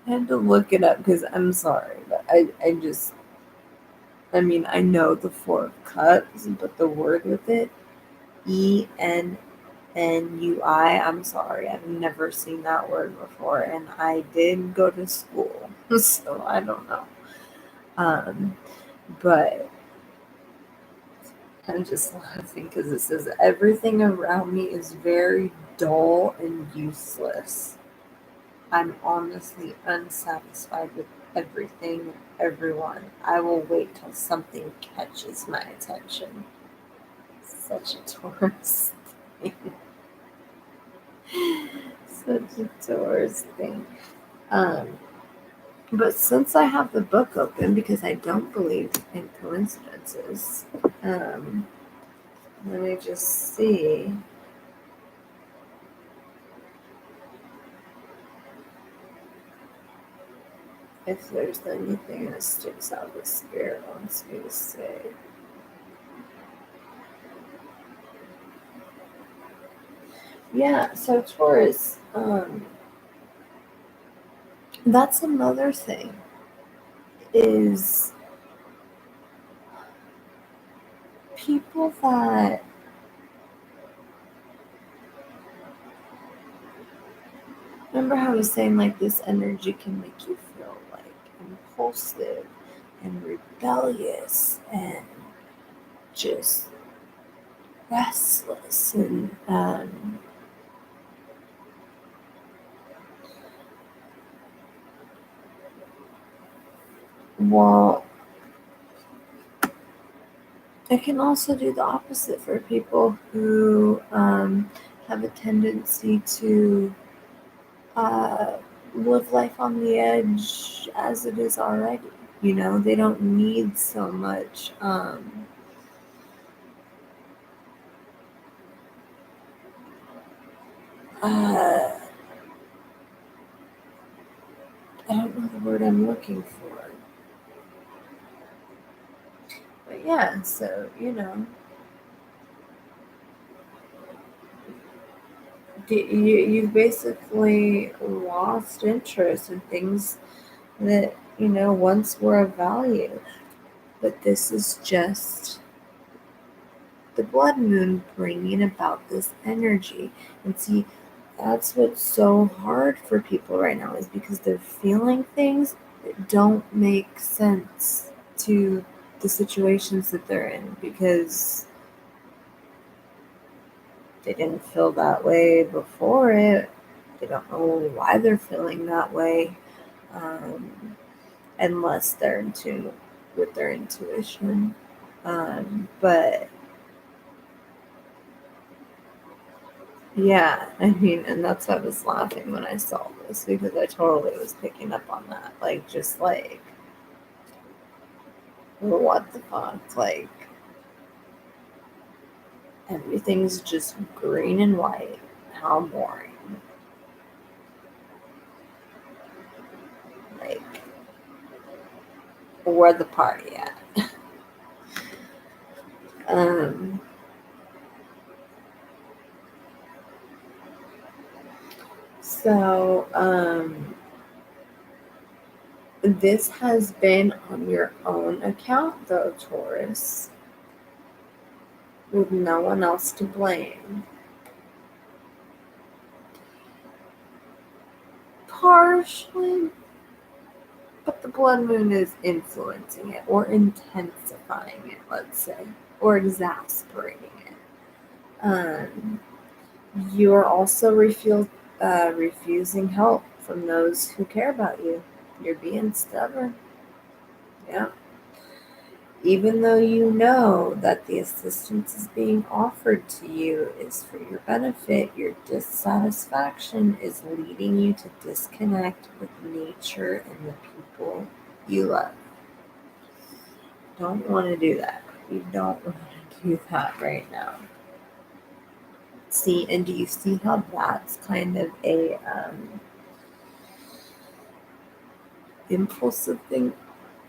[SPEAKER 1] I had to look it up because I'm sorry, but I mean, I know the 4 of Cups, but the word with it, ENNUI, I'm sorry, I've never seen that word before, and I did go to school, so I don't know. But I'm just laughing because it says everything around me is very dull and useless. I'm honestly unsatisfied with everything and everyone. I will wait till something catches my attention. Such a Taurus thing. Such a Taurus thing. But since I have the book open, because I don't believe in coincidences, let me just see if there's anything that sticks out that Spirit wants me to say. Yeah, so Taurus, that's another thing is people that remember how I was saying like this energy can make you feel like impulsive and rebellious and just restless and well, it can also do the opposite for people who have a tendency to live life on the edge as it is already. You know, they don't need so much. I don't know the word I'm looking for. But yeah, so, you know, you've basically lost interest in things that, you know, once were of value. But this is just the blood moon bringing about this energy. And see, that's what's so hard for people right now is because they're feeling things that don't make sense to the situations that they're in because they didn't feel that way before it. They don't know why they're feeling that way. Um, unless they're in tune with their intuition. But yeah, I mean, and that's why I was laughing when I saw this, because I totally was picking up on that. Like, just like, what the fuck? Like, everything's just green and white. How boring. Like, where the party at? um, so, this has been on your own account, though, Taurus, with no one else to blame. Partially, but the blood moon is influencing it, or intensifying it, let's say, or exasperating it. Um, you're also refusing help from those who care about you. You're being stubborn. Yeah. Even though you know that the assistance is being offered to you is for your benefit, your dissatisfaction is leading you to disconnect with nature and the people you love. Don't want to do that. You don't want to do that right now. See, and do you see how that's kind of a impulsive thing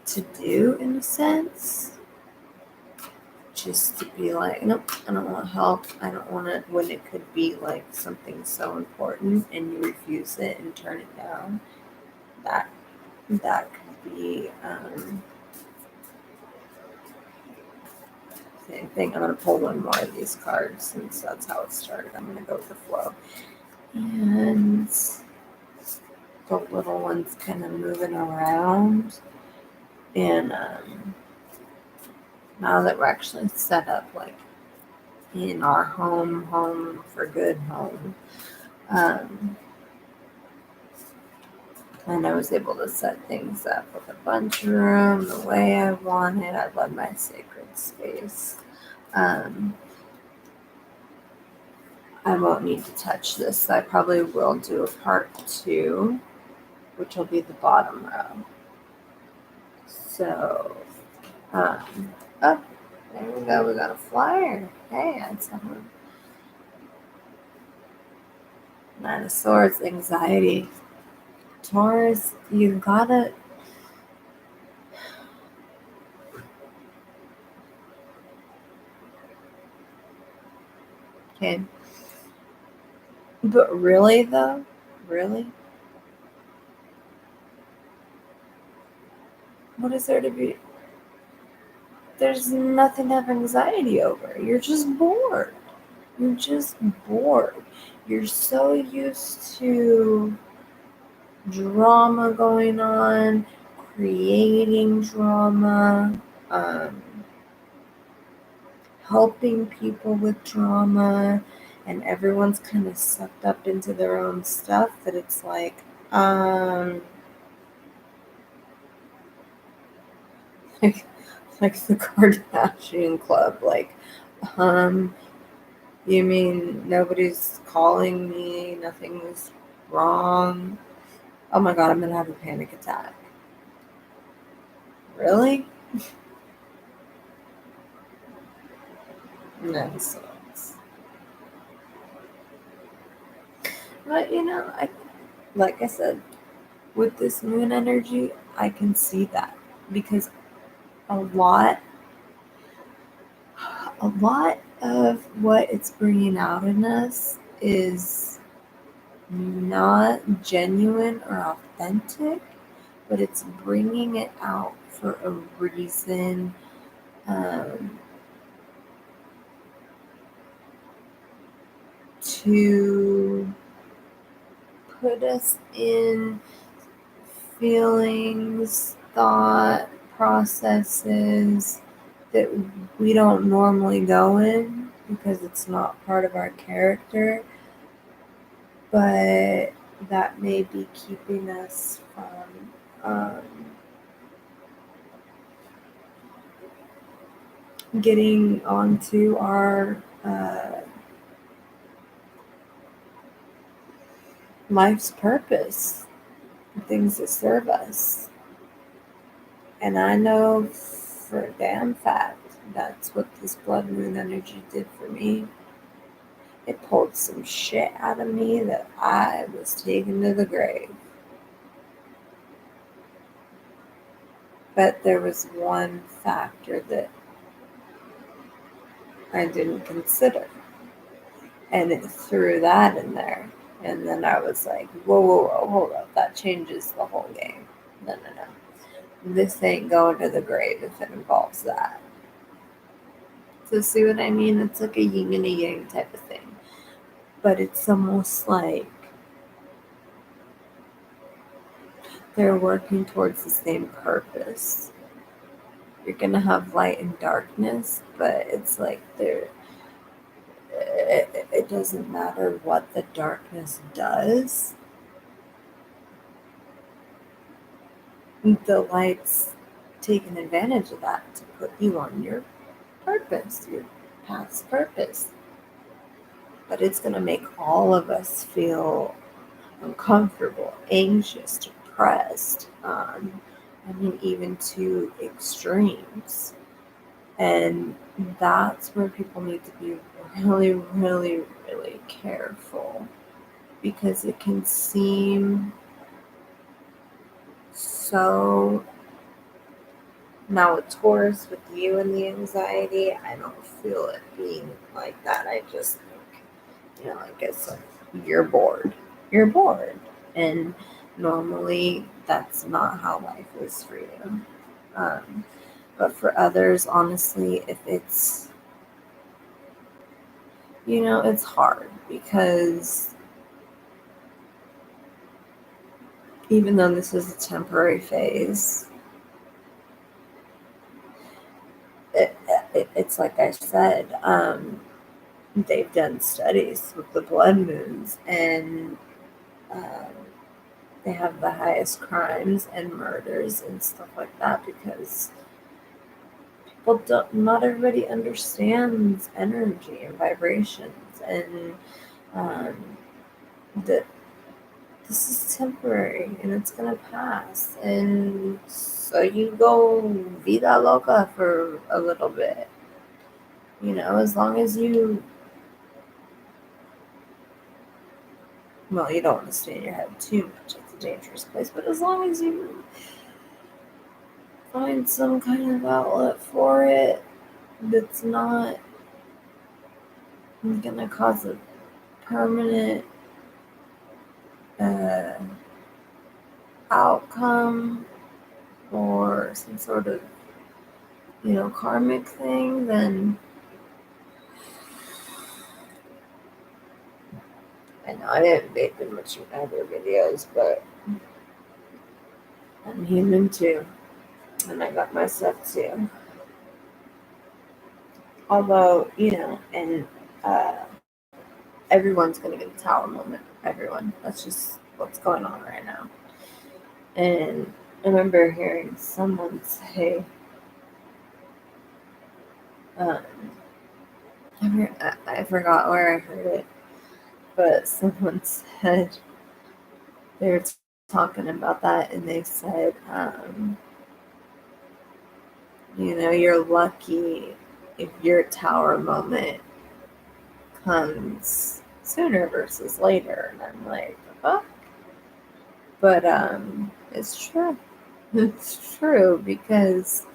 [SPEAKER 1] to do in a sense? Just to be like, nope, I don't want help. I don't want it, when it could be like something so important and you refuse it and turn it down. That could be same thing. I'm gonna pull one more of these cards since that's how it started. I'm gonna go with the flow. And the little one's kind of moving around. And now that we're actually set up like in our home for good home, and I was able to set things up with a bunch of room the way I wanted. I love my sacred space. I won't need to touch this. I probably will do a part 2, which will be the bottom row. So, oh, there we go. We got a flyer. Hey, I someone. 9 of Swords, anxiety. Taurus, you gotta. Okay. But really, though? Really? What is there to be? There's nothing to have anxiety over. You're just bored. You're just bored. You're so used to drama going on, creating drama, um, helping people with drama, and everyone's kind of sucked up into their own stuff that it's um, like, like the Kardashian Club, you mean nobody's calling me, nothing's wrong? Oh my god, I'm gonna have a panic attack. Really? No, it sucks. But like I said, with this moon energy, I can see that because a lot, a lot of what it's bringing out in us is not genuine or authentic, but it's bringing it out for a reason. Um, to put us in feelings, thought processes that we don't normally go in because it's not part of our character, but that may be keeping us from getting onto our life's purpose, things that serve us. And I know for a damn fact that's what this blood moon energy did for me. It pulled some shit out of me that I was taking to the grave. But there was one factor that I didn't consider. And it threw that in there. And then I was like, whoa, hold up. That changes the whole game. No. This ain't going to the grave if it involves that. So see what I mean? It's like a yin and a yang type of thing. But it's almost like they're working towards the same purpose. You're going to have light and darkness, but it's like it doesn't matter what the darkness does. The light's taking advantage of that to put you on your purpose, your path's purpose. But it's going to make all of us feel uncomfortable, anxious, depressed. Even to extremes. And that's where people need to be really, really, really careful, because it can seem so. Now with Taurus, with you and the anxiety, I don't feel it being like that. I just think, I guess you're bored. You're bored. And normally that's not how life is for you. But for others, honestly, if it's, it's hard, because even though this is a temporary phase, it's like I said, they've done studies with the blood moons, and they have the highest crimes and murders and stuff like that, because not everybody understands energy and vibrations, and that this is temporary and it's gonna pass. And so you go vida loca for a little bit, as long as you don't want to stay in your head too much. It's a dangerous place, but as long as you find some kind of outlet for it that's not gonna cause a permanent outcome or some sort of karmic thing, then I know I didn't vape in much in other videos, but I'm human too, and I got my stuff too. Although, and everyone's gonna get a tower moment. Everyone. That's just what's going on right now. And I remember hearing someone say, I forgot where I heard it, but someone said they were talking about that, and they said, you're lucky if your tower moment comes sooner versus later. And I'm like, fuck. But it's true. It's true, because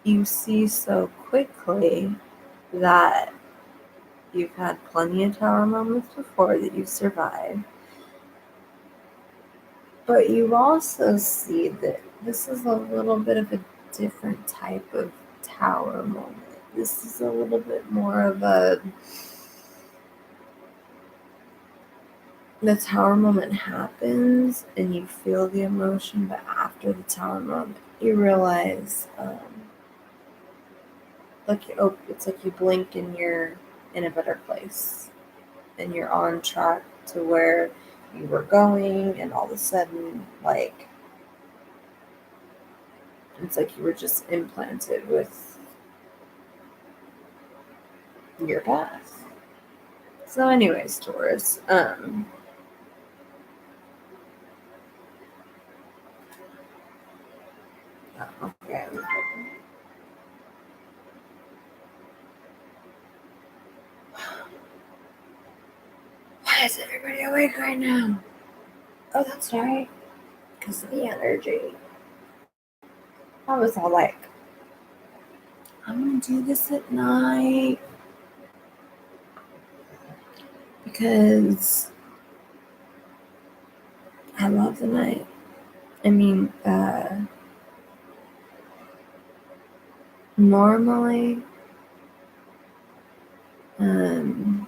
[SPEAKER 1] you see so quickly that you've had plenty of tower moments before that you've survived. But you also see that this is a little bit of a different type of tower moment. This is a little bit more of the tower moment happens and you feel the emotion, but after the tower moment, you realize, it's like you blink and you're in a better place, and you're on track to where you were going, and all of a sudden, like, it's like you were just implanted with your path. So anyways, Taurus, okay. Why is everybody awake right now? Oh, that's right. Because of the energy. I was all like, I'm going to do this at night. Because I love the night. I mean, normally, I'm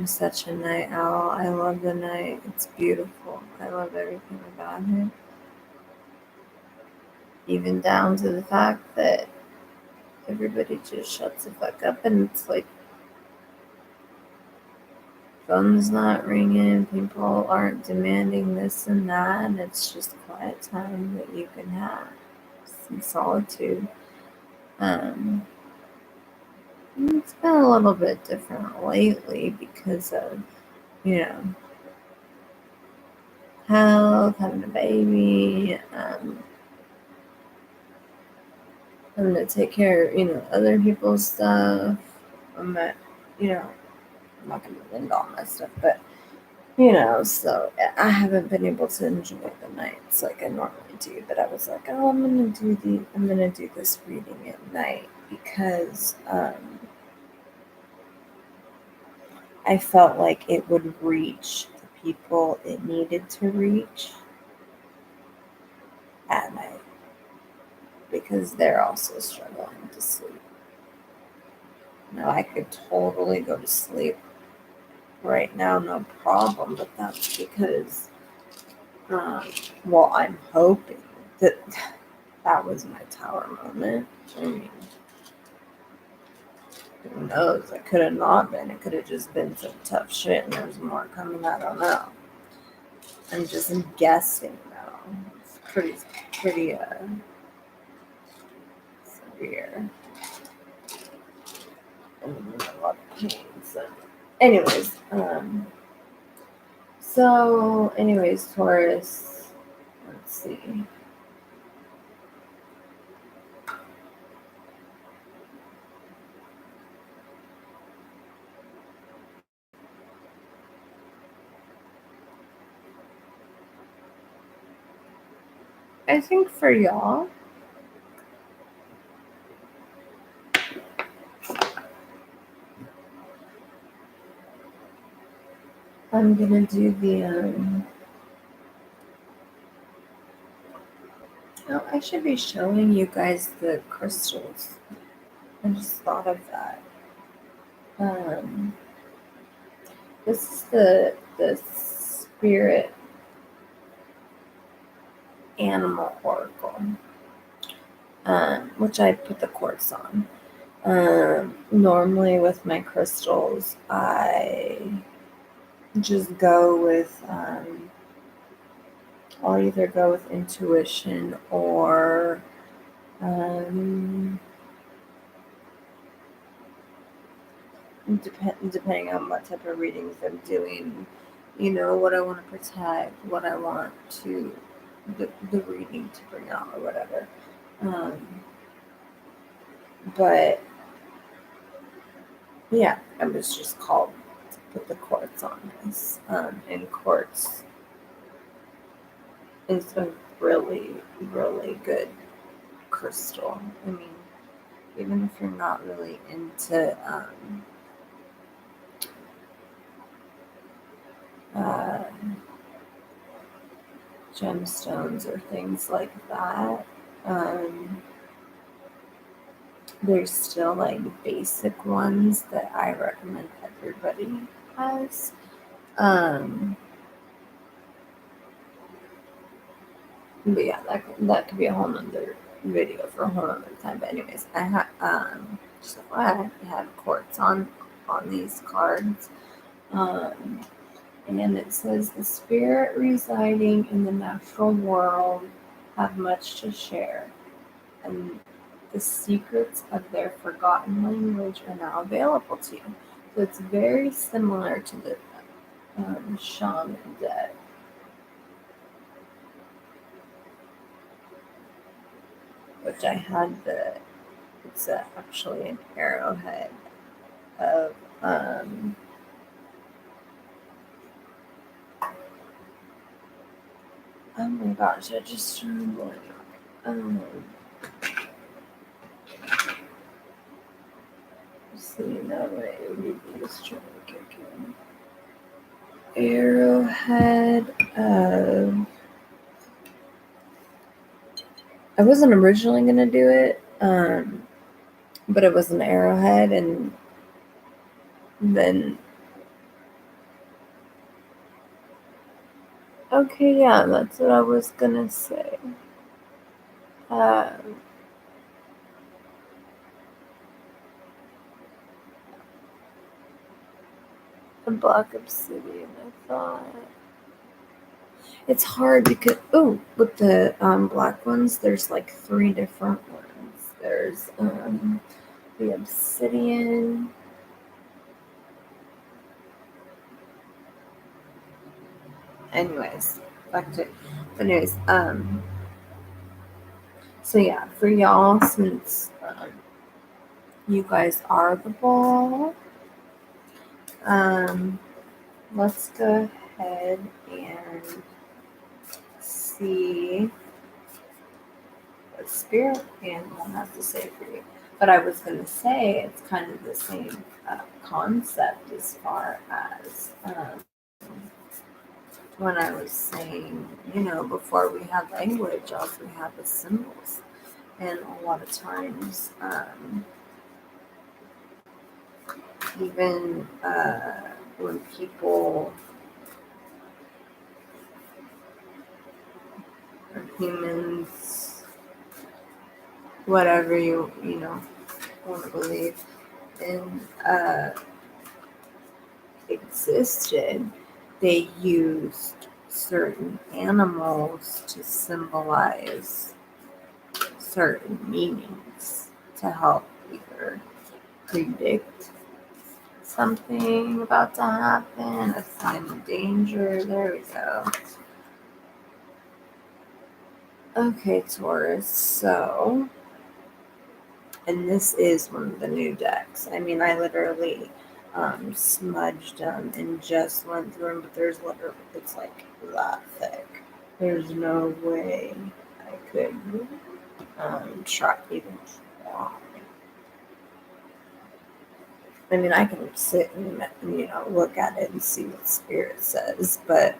[SPEAKER 1] such a night owl. I love the night. It's beautiful. I love everything about it. Even down to the fact that everybody just shuts the fuck up and it's like phone's not ringing, people aren't demanding this and that, and it's just quiet time that you can have. Some solitude. It's been a little bit different lately because of, health, having a baby, having to take care of, other people's stuff. I'm not, I'm not going to get into all my stuff, but, so I haven't been able to enjoy the nights like I normally do, but I was like, oh, I'm going to do this reading at night because, I felt like it would reach the people it needed to reach at night because they're also struggling to sleep. Now, I could totally go to sleep right now, no problem, but that's because, I'm hoping that that was my tower moment. I mean, who knows? It could have not been. It could have just been some tough shit and there's more coming. I don't know. I'm just guessing though. It's pretty severe. And I'm in a lot of pain. So anyways, Taurus, let's see. I think for y'all, I'm gonna do the I should be showing you guys the crystals. I just thought of that. This is the spirit animal oracle, which I put the quartz on. Normally with my crystals, I just go with I'll either go with intuition or depending on what type of readings I'm doing, what I want to protect, what I want to the reading to bring out or whatever. But yeah, I was just called to put the quartz on this. And quartz is a really, really good crystal. I mean, even if you're not really into gemstones or things like that, there's still like basic ones that I recommend everybody has. But yeah, that could be a whole nother video for a whole other time. But anyways, I have so I have quartz on these cards. And it says the spirit residing in the natural world have much to share, and The secrets of their forgotten language are now available to you. So it's very similar to the shaman deck. Which I had it's actually an arrowhead of oh my gosh, I just remembered. See, no way, we just trying to kick in. Arrowhead of. I wasn't originally gonna do it, but it was an arrowhead, and then. Okay, yeah, that's what I was gonna say. A black obsidian, I thought. It's hard because with the black ones, there's like 3 different ones. There's the obsidian. Anyways, back to so yeah, for y'all, since you guys are the ball, let's go ahead and see what Spirit Animal has to say for you. But I was going to say it's kind of the same concept as far as when I was saying, before we had language, all we had was symbols. And a lot of times, even when people or humans, whatever you want to believe in, existed, they used certain animals to symbolize certain meanings to help either predict something about to happen, a sign of danger. There we go. Okay, Taurus, so, and this is one of the new decks. I mean, I literally smudged them and just went through them, but there's literally, it's like that thick. There's no way I could try. I mean, I can sit and look at it and see what Spirit says, but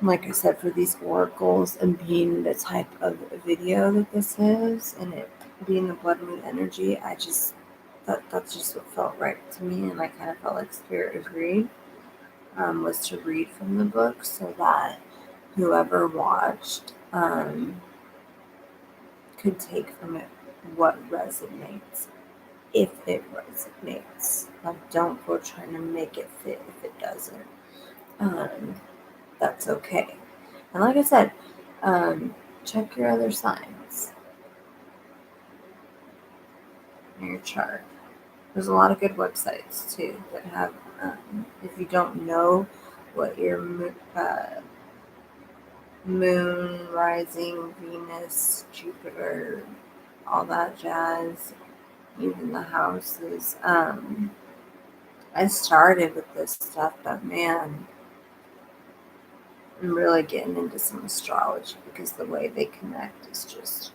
[SPEAKER 1] like I said, for these oracles and being the type of video that this is, and it being the blood moon energy, that's just what felt right to me, and I kind of felt like Spirit agreed, was to read from the book so that whoever watched could take from it what resonates, if it resonates. Like, don't go trying to make it fit if it doesn't. That's okay. And like I said, check your other signs in your chart. There's a lot of good websites too that have, if you don't know what your moon, rising, Venus, Jupiter, all that jazz, even the houses. I started with this stuff, but man, I'm really getting into some astrology because the way they connect is just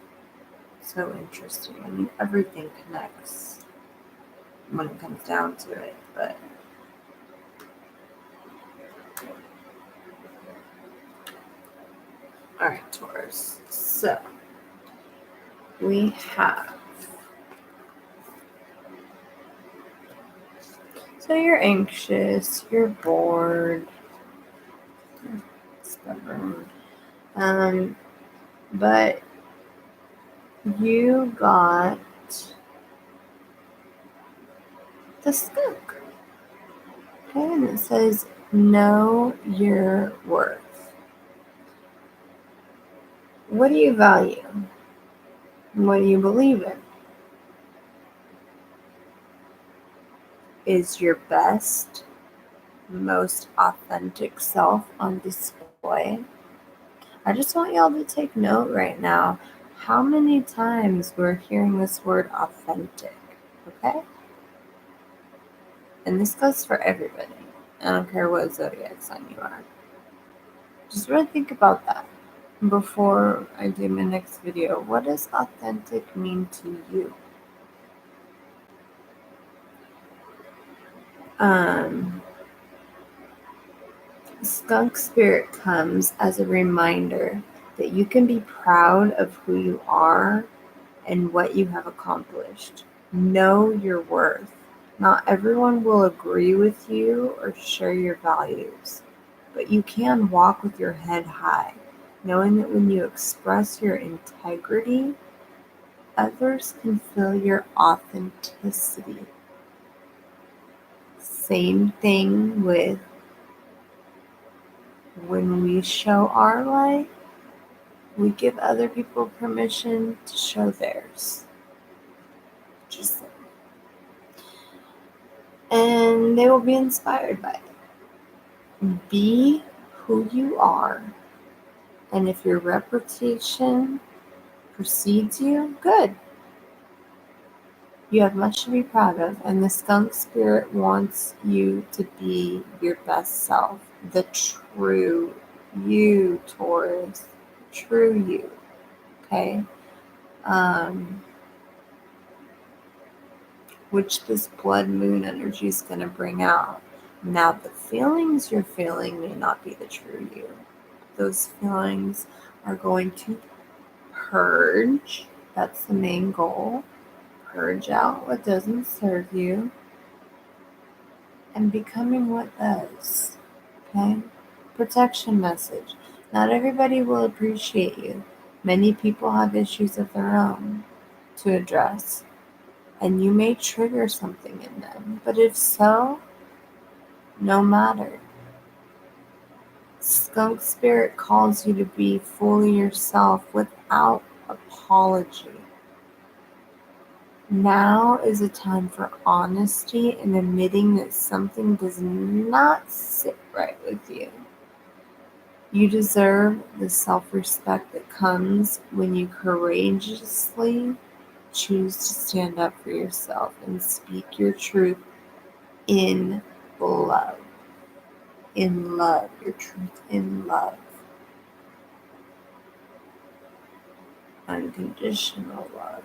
[SPEAKER 1] so interesting. I mean, everything connects when it comes down to it, but all right, Taurus. So we have. So you're anxious, you're bored, stubborn, but you got the skunk. Okay, and it says, know your worth. What do you value? What you believe in is your best, most authentic self on display. I just want y'all to take note right now how many times we're hearing this word authentic, okay? And this goes for everybody. I don't care what zodiac sign you are. Just really think about that before I do my next video. What does authentic mean to you? Skunk Spirit comes as a reminder that you can be proud of who you are and what you have accomplished. Know your worth. Not everyone will agree with you or share your values, but you can walk with your head high, knowing that when you express your integrity, others can feel your authenticity. Same thing with when we show our light, we give other people permission to show theirs. Just like, and they will be inspired by it. Be who you are, and if your reputation precedes you, good. You have much to be proud of, and the skunk spirit wants you to be your best self, the true you, Taurus, true you. Okay, which this blood moon energy is going to bring out. Now, the feelings you're feeling may not be the true you. Those feelings are going to purge. That's the main goal. Purge out what doesn't serve you and becoming what does. Okay? Protection message. Not everybody will appreciate you. Many people have issues of their own to address, and you may trigger something in them. But if so, no matter. Skunk Spirit calls you to be fully yourself without apology. Now is a time for honesty and admitting that something does not sit right with you. You deserve the self-respect that comes when you courageously choose to stand up for yourself and speak your truth in love. In love. Your truth in love. Unconditional love.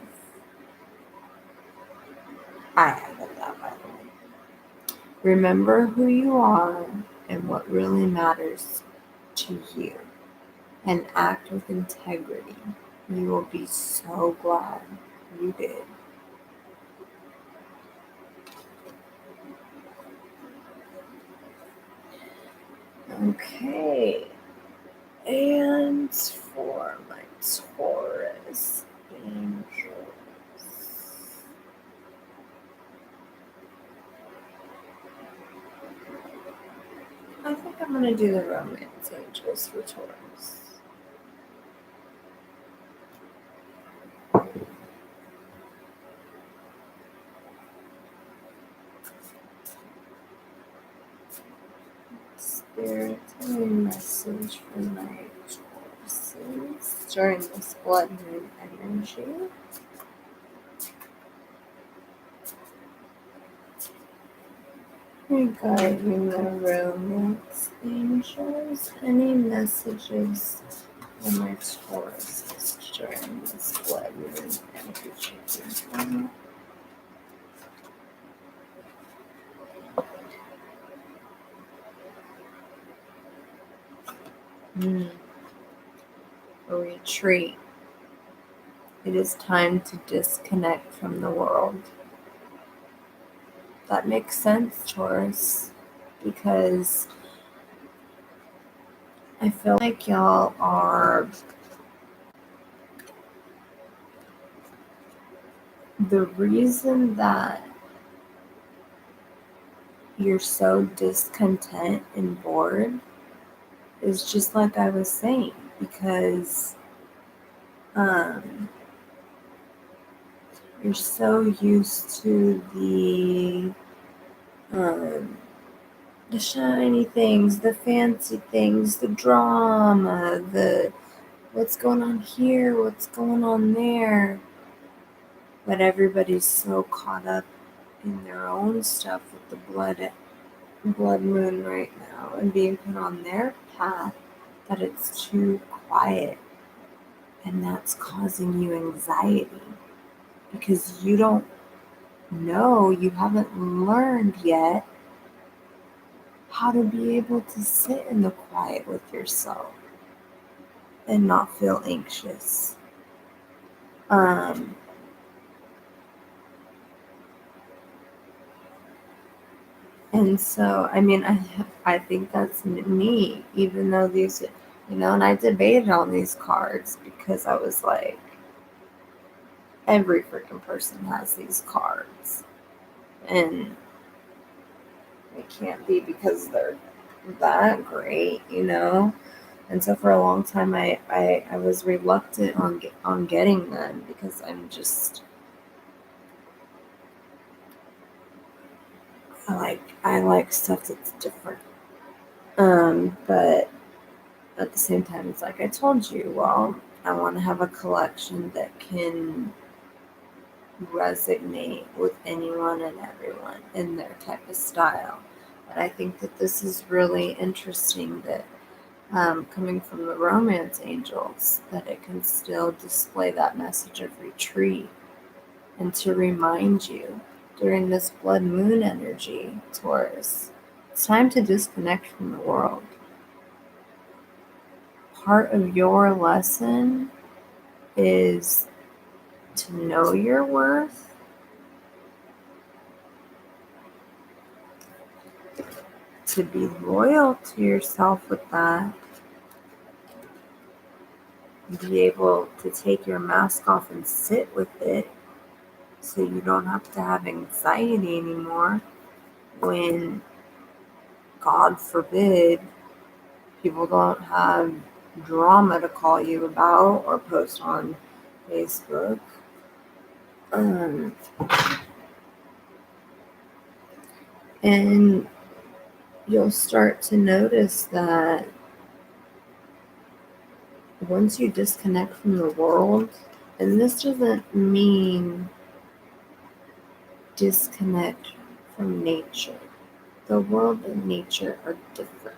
[SPEAKER 1] I have it that by the way. Remember who you are and what really matters to you, and act with integrity. You will be so glad you did. Okay, and for my Taurus angels, I think I'm going to do the romance angels for Taurus. Spirit, tell me a message for my Tauruses during this blood moon energy. Regarding the romance angels, any messages for my Tauruses during this blood moon energy? A retreat. It is time to disconnect from the world. That makes sense, Taurus, because I feel like y'all are the reason that you're so discontent and bored is just like I was saying, because You're so used to the shiny things, the fancy things, the drama, the what's going on here, what's going on there. But everybody's so caught up in their own stuff with the blood moon right now and being put on their path that it's too quiet, and that's causing you anxiety because you don't know, you haven't learned yet how to be able to sit in the quiet with yourself and not feel anxious. And so, I mean, I think that's neat, even though these, and I debated on these cards because I was like, every freaking person has these cards. And it can't be because they're that great, And so for a long time, I was reluctant on getting them because I like stuff that's different. But at the same time, it's like I told you, well, I want to have a collection that can resonate with anyone and everyone in their type of style. But I think that this is really interesting that coming from the romance angels, that it can still display that message of retreat and to remind you during this blood moon energy, Taurus, it's time to disconnect from the world. Part of your lesson is to know your worth, to be loyal to yourself with that, be able to take your mask off and sit with it so you don't have to have anxiety anymore when, God forbid, people don't have drama to call you about or post on Facebook. And you'll start to notice that once you disconnect from the world, and this doesn't mean disconnect from nature. The world and nature are different.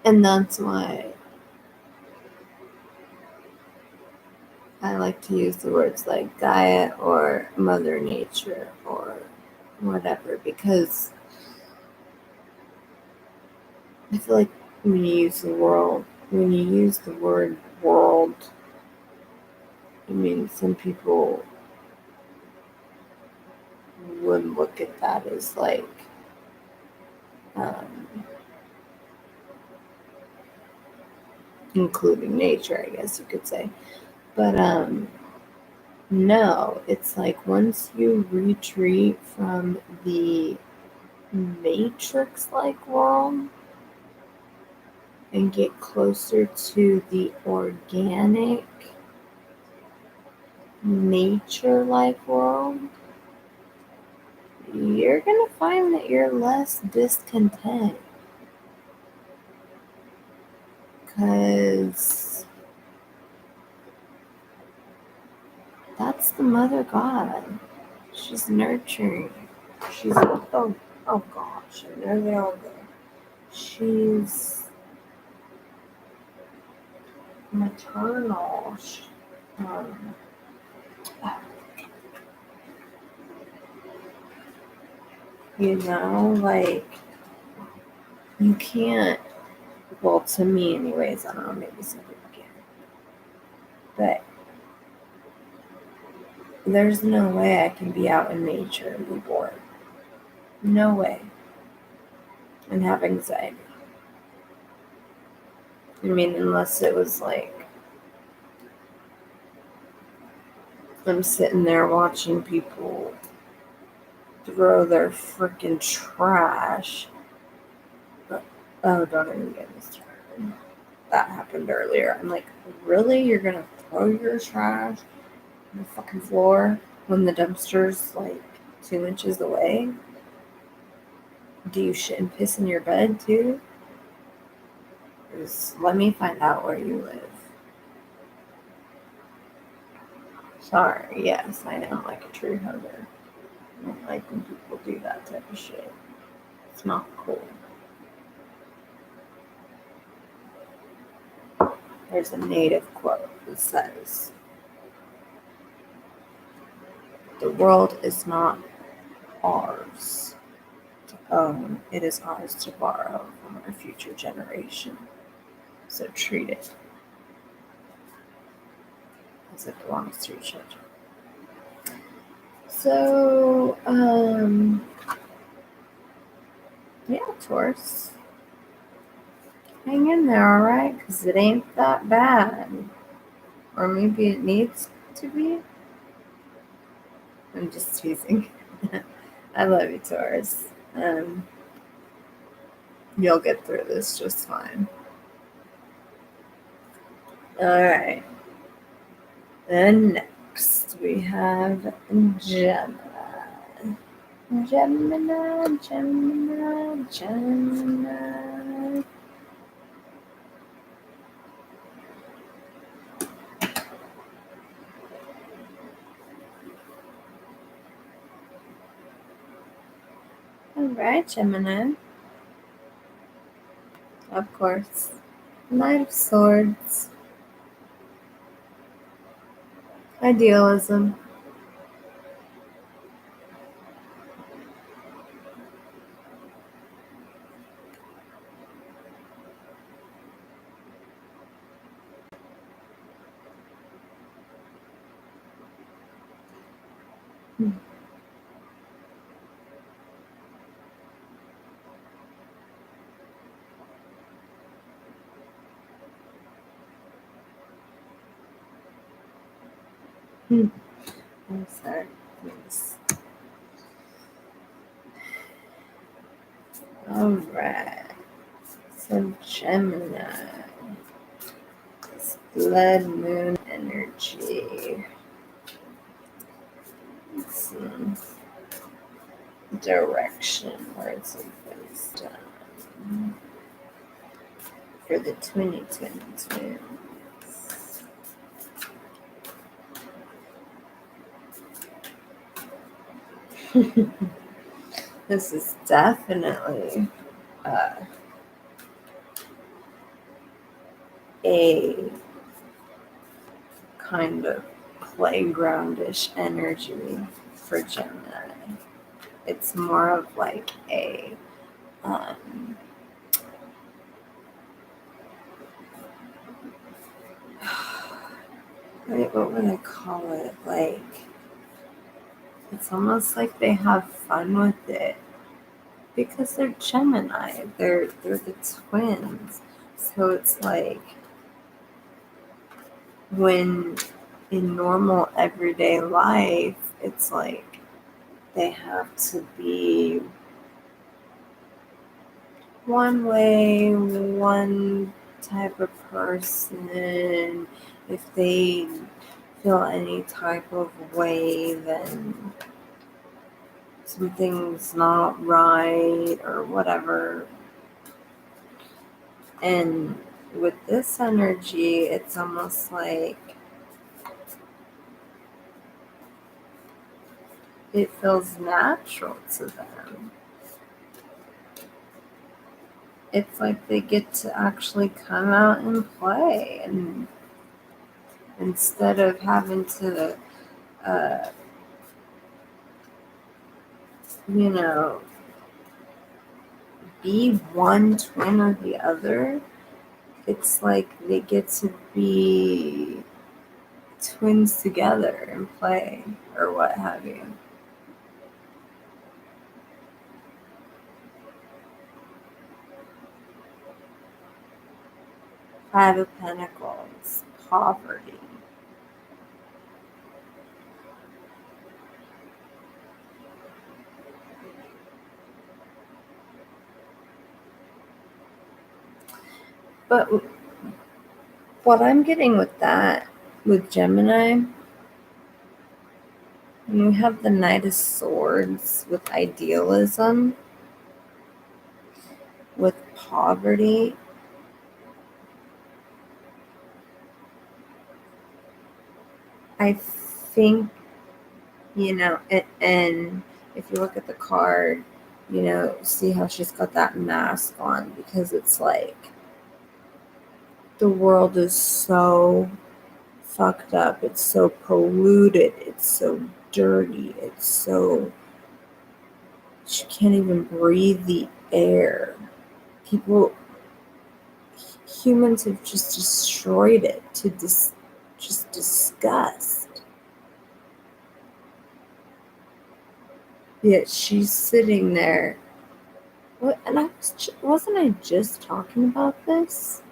[SPEAKER 1] And that's why I like to use the words like Gaia or Mother Nature or whatever, because I feel like when you use the word world, I mean, some people would look at that as like, including nature, I guess you could say. But no, it's like once you retreat from the matrix-like world and get closer to the organic nature-like world, you're gonna find that you're less discontent, because that's the mother god. She's nurturing. She's oh gosh, I know they all go. She's maternal. Um, like you can't. Well, to me, anyways. I don't know. Maybe some people can, but there's no way I can be out in nature and be bored. No way. And have anxiety. I mean, unless it was like I'm sitting there watching people throw their freaking trash. Oh, don't even get me started. that happened earlier. I'm like, really? You're going to throw your trash on the fucking floor when the dumpster's like 2 inches away? Do you shit and piss in your bed too? Just let me find out where you live. Sorry, yes, I am like a tree hugger. I don't like when people do that type of shit. It's not cool. There's a native quote that says, "The world is not ours to own, it is ours to borrow from our future generation. So treat it as it belongs to each other." So, yeah, Taurus. Hang in there, alright? Because it ain't that bad. Or maybe it needs to be. I'm just teasing. I love you, Taurus. You'll get through this just fine. Alright. Then next we have Gemini. Gemini, Gemini, Gemini. Alright, Gemini. Of course. Knight of Swords. Idealism. I'm sorry, please. Alright. So Gemini. It's blood moon energy. Let's see. Direction. Words of wisdom. For the 2022. This is definitely a kind of playgroundish energy for Gemini. It's more of like a what would I call it? Like, it's almost like they have fun with it because they're Gemini. They're the twins. So it's like when in normal everyday life, it's like they have to be one way, one type of person. If they feel any type of way, then something's not right or whatever. And with this energy, it's almost like it feels natural to them. It's like they get to actually come out and play, and instead of having to, uh, you know, be one twin or the other, it's like they get to be twins together and play or what have you. Five of Pentacles, poverty. But what I'm getting with that, with Gemini, when we have the Knight of Swords with idealism, with poverty, I think, and if you look at the card, see how she's got that mask on, because it's like the world is so fucked up, it's so polluted, it's so dirty, she can't even breathe the air. Humans have just destroyed it to just disgust. Yet she's sitting there. What? And wasn't I just talking about this?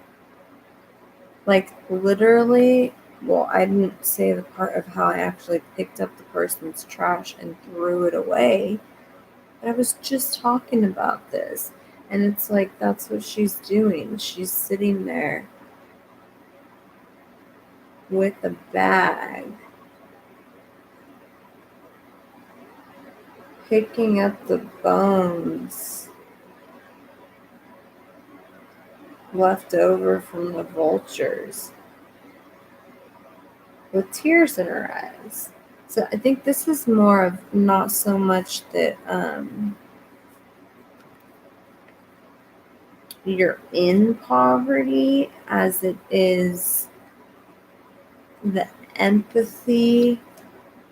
[SPEAKER 1] Like, literally, well, I didn't say the part of how I actually picked up the person's trash and threw it away, but I was just talking about this. And it's like, that's what she's doing. She's sitting there with a bag, picking up the bones left over from the vultures, with tears in her eyes. So I think this is more of not so much that you're in poverty as it is the empathy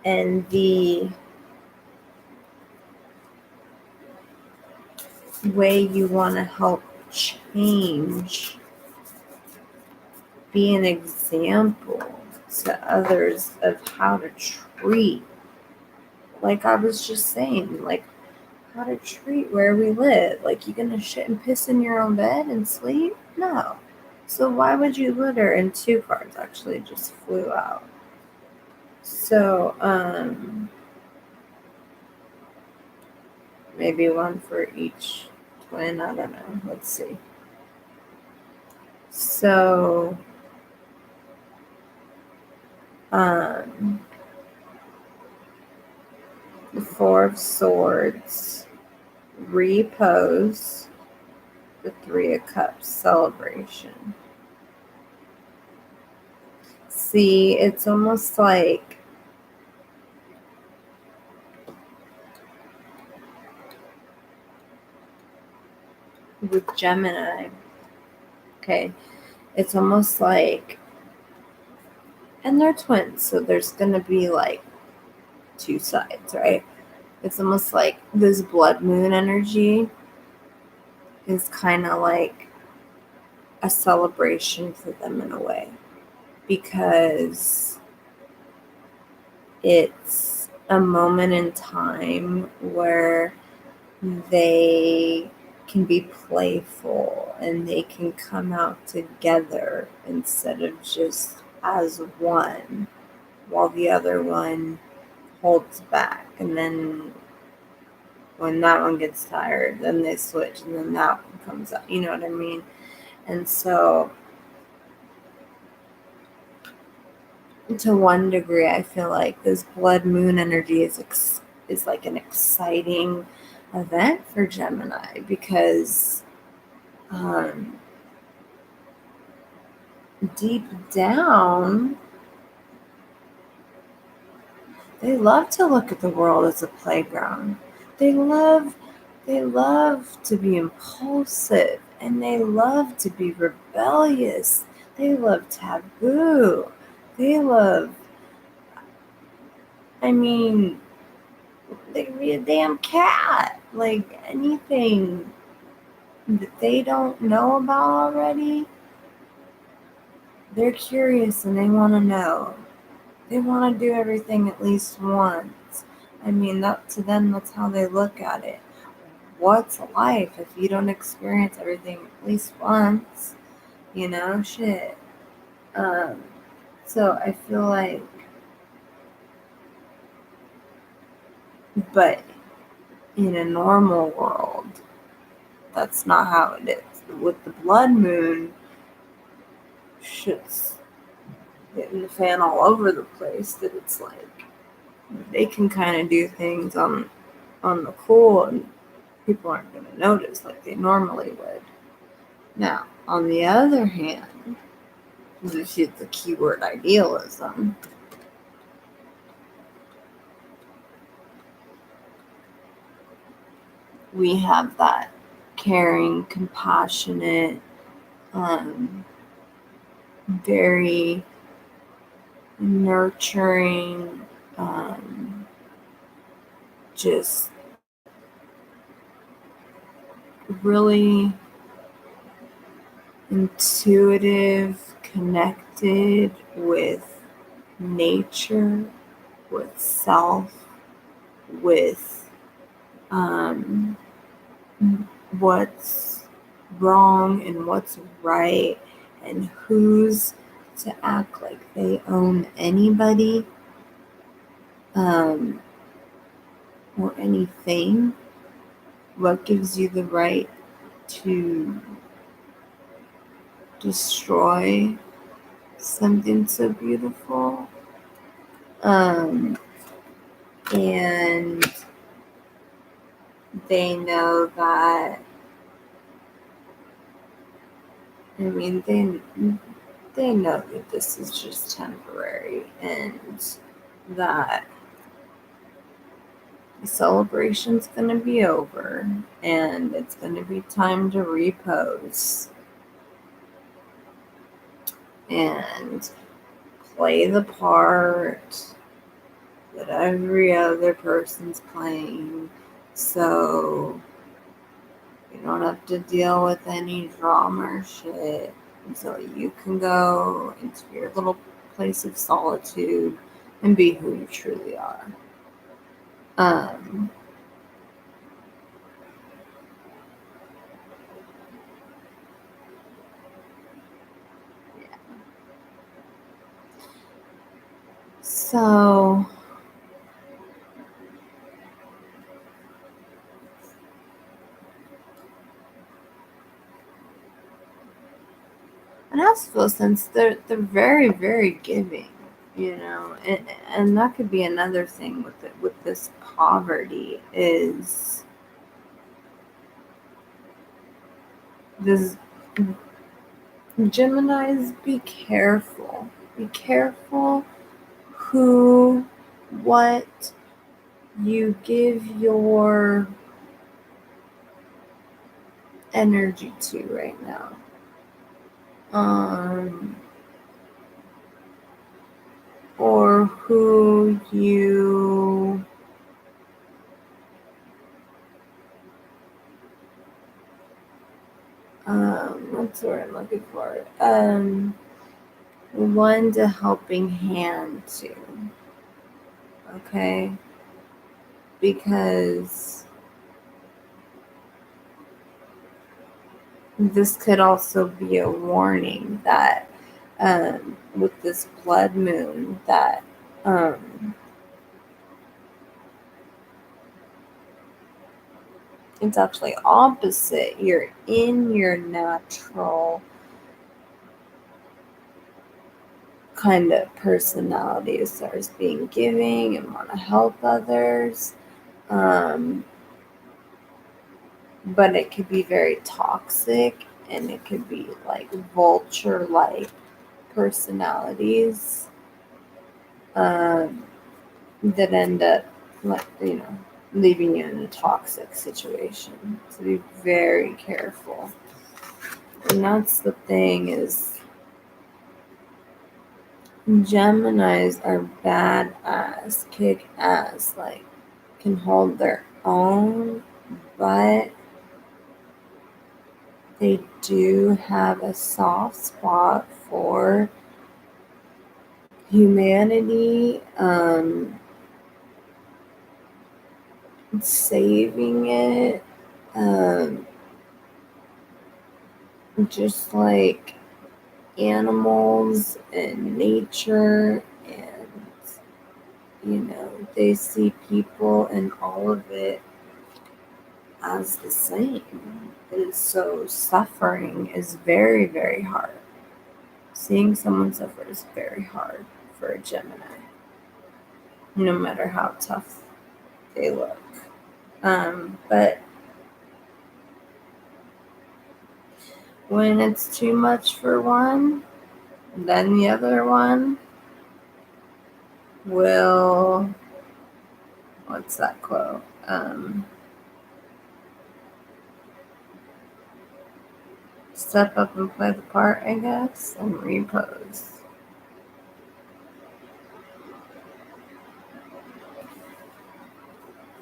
[SPEAKER 1] and the way you want to help change, be an example to others of how to treat, like I was just saying, like how to treat where we live. Like, you gonna shit and piss in your own bed and sleep? No. So why would you litter? And 2 cards actually just flew out. So maybe one for each twin, I don't know, let's see. So the 4 of Swords, repose, the 3 of Cups, celebration. See, it's almost like with Gemini, okay, it's almost like, and they're twins, so there's gonna be like 2 sides, right? It's almost like this blood moon energy is kind of like a celebration for them in a way, because it's a moment in time where they can be playful and they can come out together instead of just as one, while the other one holds back. And then when that one gets tired, then they switch, and then that one comes out. You know what I mean? And so, to one degree, I feel like this blood moon energy is like an exciting event for Gemini, because deep down, they love to look at the world as a playground. They love to be impulsive, and they love to be rebellious. They love taboo. They love, I mean, they can be a damn cat. Like, anything that they don't know about already, they're curious and they want to know. They want to do everything at least once. I mean, that to them, that's how they look at it. What's life if you don't experience everything at least once? Shit. So I feel like, but in a normal world, that's not how it is. With the blood moon, shit's hitting the fan all over the place, that it's like they can kind of do things on the cool and people aren't going to notice like they normally would. Now, on the other hand, this is the keyword idealism. We have that caring, compassionate, very nurturing, just really intuitive, connected with nature, with self, with what's wrong and what's right, and who's to act like they own anybody or anything. What gives you the right to destroy something so beautiful? And they know that, I mean, they know that this is just temporary and that the celebration's going to be over and it's going to be time to repose and play the part that every other person's playing, so you don't have to deal with any drama or shit, so you can go into your little place of solitude and be who you truly are. Yeah. So and also, since they're very, very giving, and that could be another thing with this poverty is this. Geminis, be careful. Be careful what you give your energy to right now. Or who you what's the word I'm looking for? Lend a helping hand to. Okay? Because this could also be a warning that with this blood moon that it's actually opposite. You're in your natural kind of personality as far as being giving and want to help others. But it could be very toxic and it could be like vulture-like personalities that end up, like, leaving you in a toxic situation. So be very careful. And that's the thing is Geminis are badass, kick ass, like can hold their own, but they do have a soft spot for humanity, saving it, just like animals and nature, and they see people and all of it as the same. And so suffering is very, very hard. Seeing someone suffer is very hard for a Gemini, no matter how tough they look. But when it's too much for one, then the other one will, what's that quote? Step up and play the part, I guess, and repose.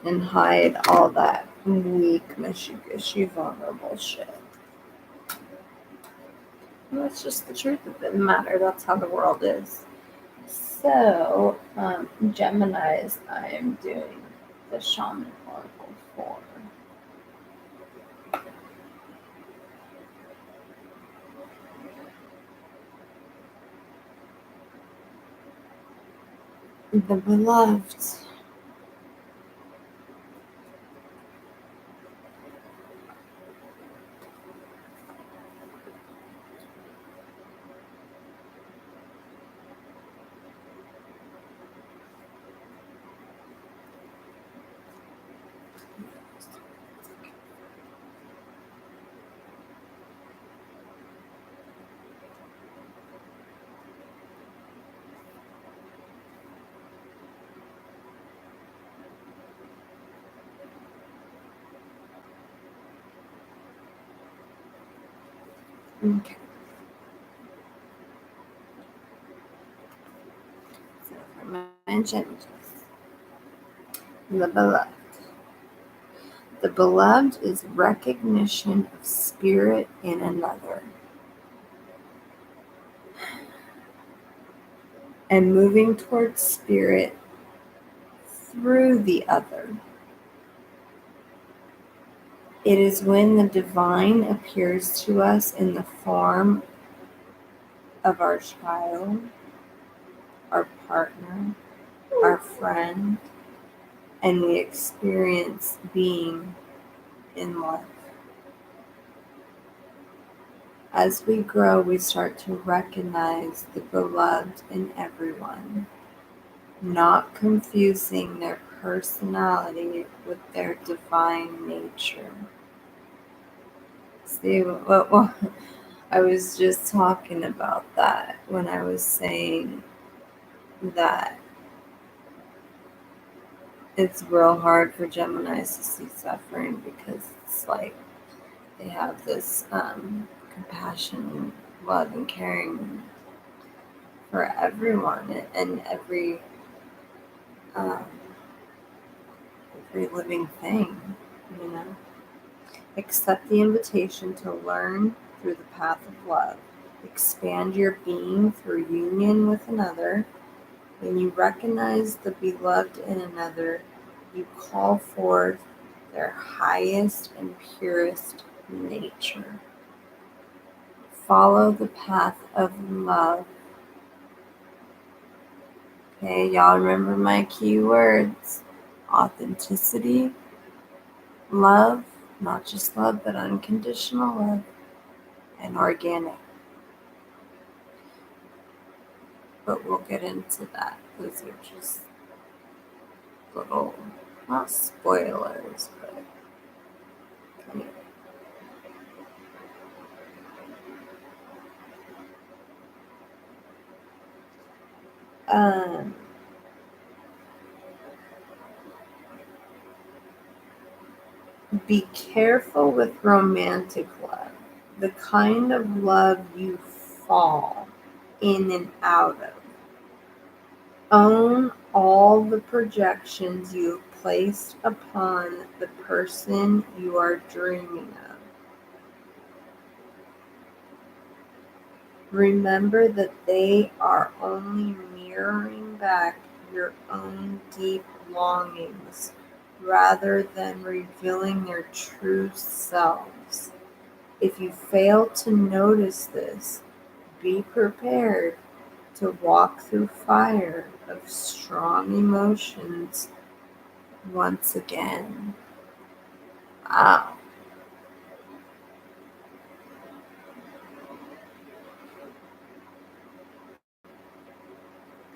[SPEAKER 1] And hide all that weak, mushy-gushy, vulnerable shit. And that's just the truth of the matter. That's how the world is. So, Geminis, I am doing the Shaman Oracle for. The beloved. Okay. So for my Geminis, the beloved. The beloved is recognition of spirit in another and moving towards spirit through the other. It is when the divine appears to us in the form of our child, our partner, our friend, and we experience being in love. As we grow, we start to recognize the beloved in everyone, not confusing their personality with their divine nature. See, well, I was just talking about that when I was saying that it's real hard for Geminis to see suffering because it's like they have this compassion, love, and caring for everyone and um, every living thing, you know. Accept the invitation to learn through the path of love. Expand your being through union with another. When you recognize the beloved in another, you call forth their highest and purest nature. Follow the path of love. Okay, y'all remember my key words: authenticity, love, not just love, but unconditional love, and organic. But we'll get into that. Those are just little, not spoilers, but anyway. Be careful with romantic love, the kind of love you fall in and out of. Own all the projections you have placed upon the person you are dreaming of. Remember that they are only mirroring back your own deep longings rather than revealing their true selves. If you fail to notice this, be prepared to walk through fire of strong emotions once again. Wow.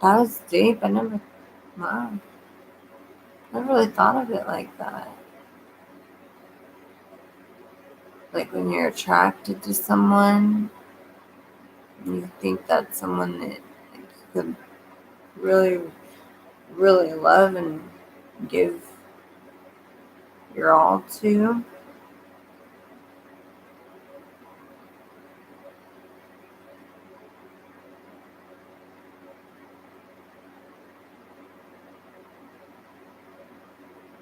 [SPEAKER 1] That was deep. Wow. I never really thought of it like that. Like when you're attracted to someone, you think that's someone that like, you could really, really love and give your all to.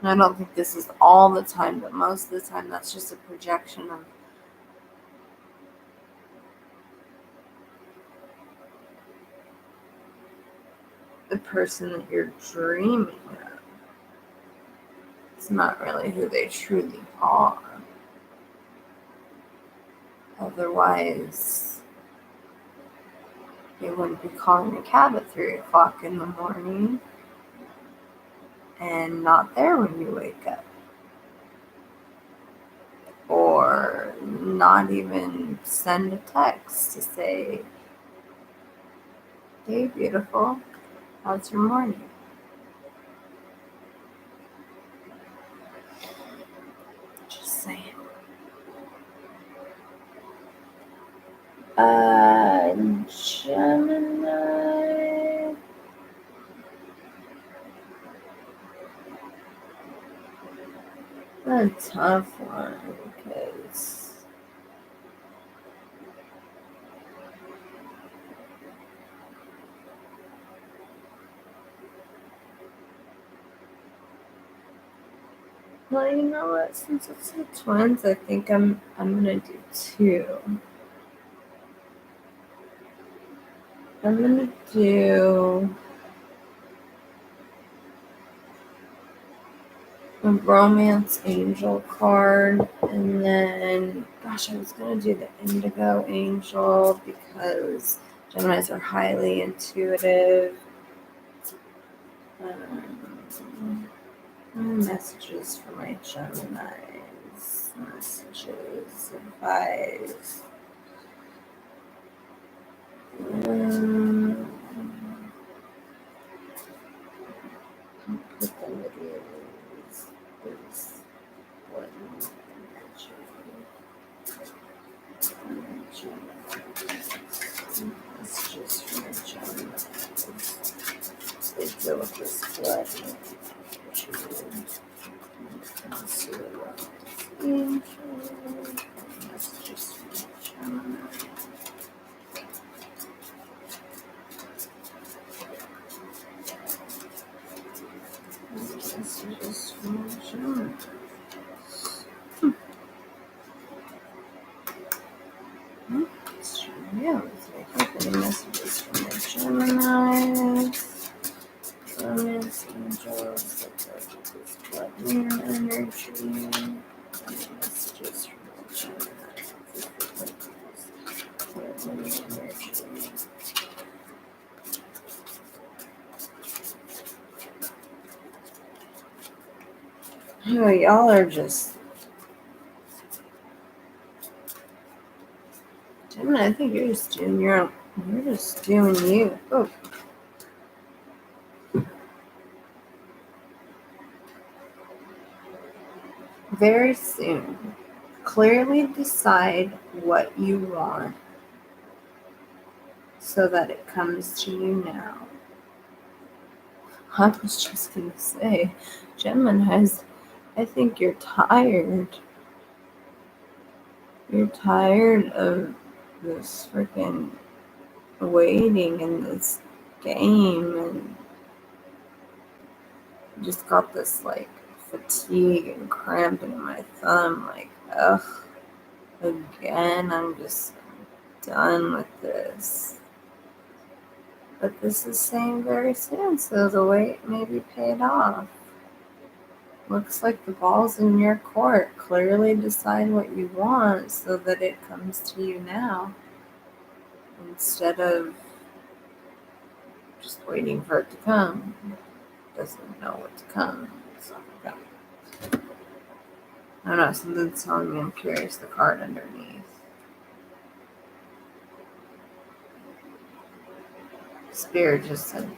[SPEAKER 1] And I don't think this is all the time, but most of the time that's just a projection of the person that you're dreaming of. It's not really who they truly are. Otherwise, they wouldn't be calling a cab at 3 o'clock in the morning and not there when you wake up. Or not even send a text to say, hey, beautiful, how's your morning? Just saying. Gemini. A tough one because well, you know what? Since it's the twins, I think I'm gonna do 2. I'm gonna do a romance angel card, and then, gosh, I was gonna do the indigo angel because Geminis are highly intuitive. Messages for my Geminis. Messages, advice. Put them with these. What messages for my Geminis. They deal with this blood. Messages for my Gemini. Messages for my Gemini. Yeah, let's make messages from my Geminis. Romance angels, this blood moon energy. Messages from my Geminis. Blood moon energy. Oh, y'all are just Gemini. I think you're just doing your own. You're just doing you. Oh. Very soon. Clearly decide what you want so that it comes to you now. I was just going to say, Geminis, I think you're tired. You're tired of this freaking waiting in this game, and just got this like fatigue and cramping in my thumb. Like, ugh, again, I'm just done with this. But this is saying very soon, so the wait may be paid off. Looks like the ball's in your court. Clearly decide what you want so that it comes to you now, instead of just waiting for it to come. Doesn't know what to come. It's not coming. I don't know, something's telling me I'm curious the card underneath. Spirit just said,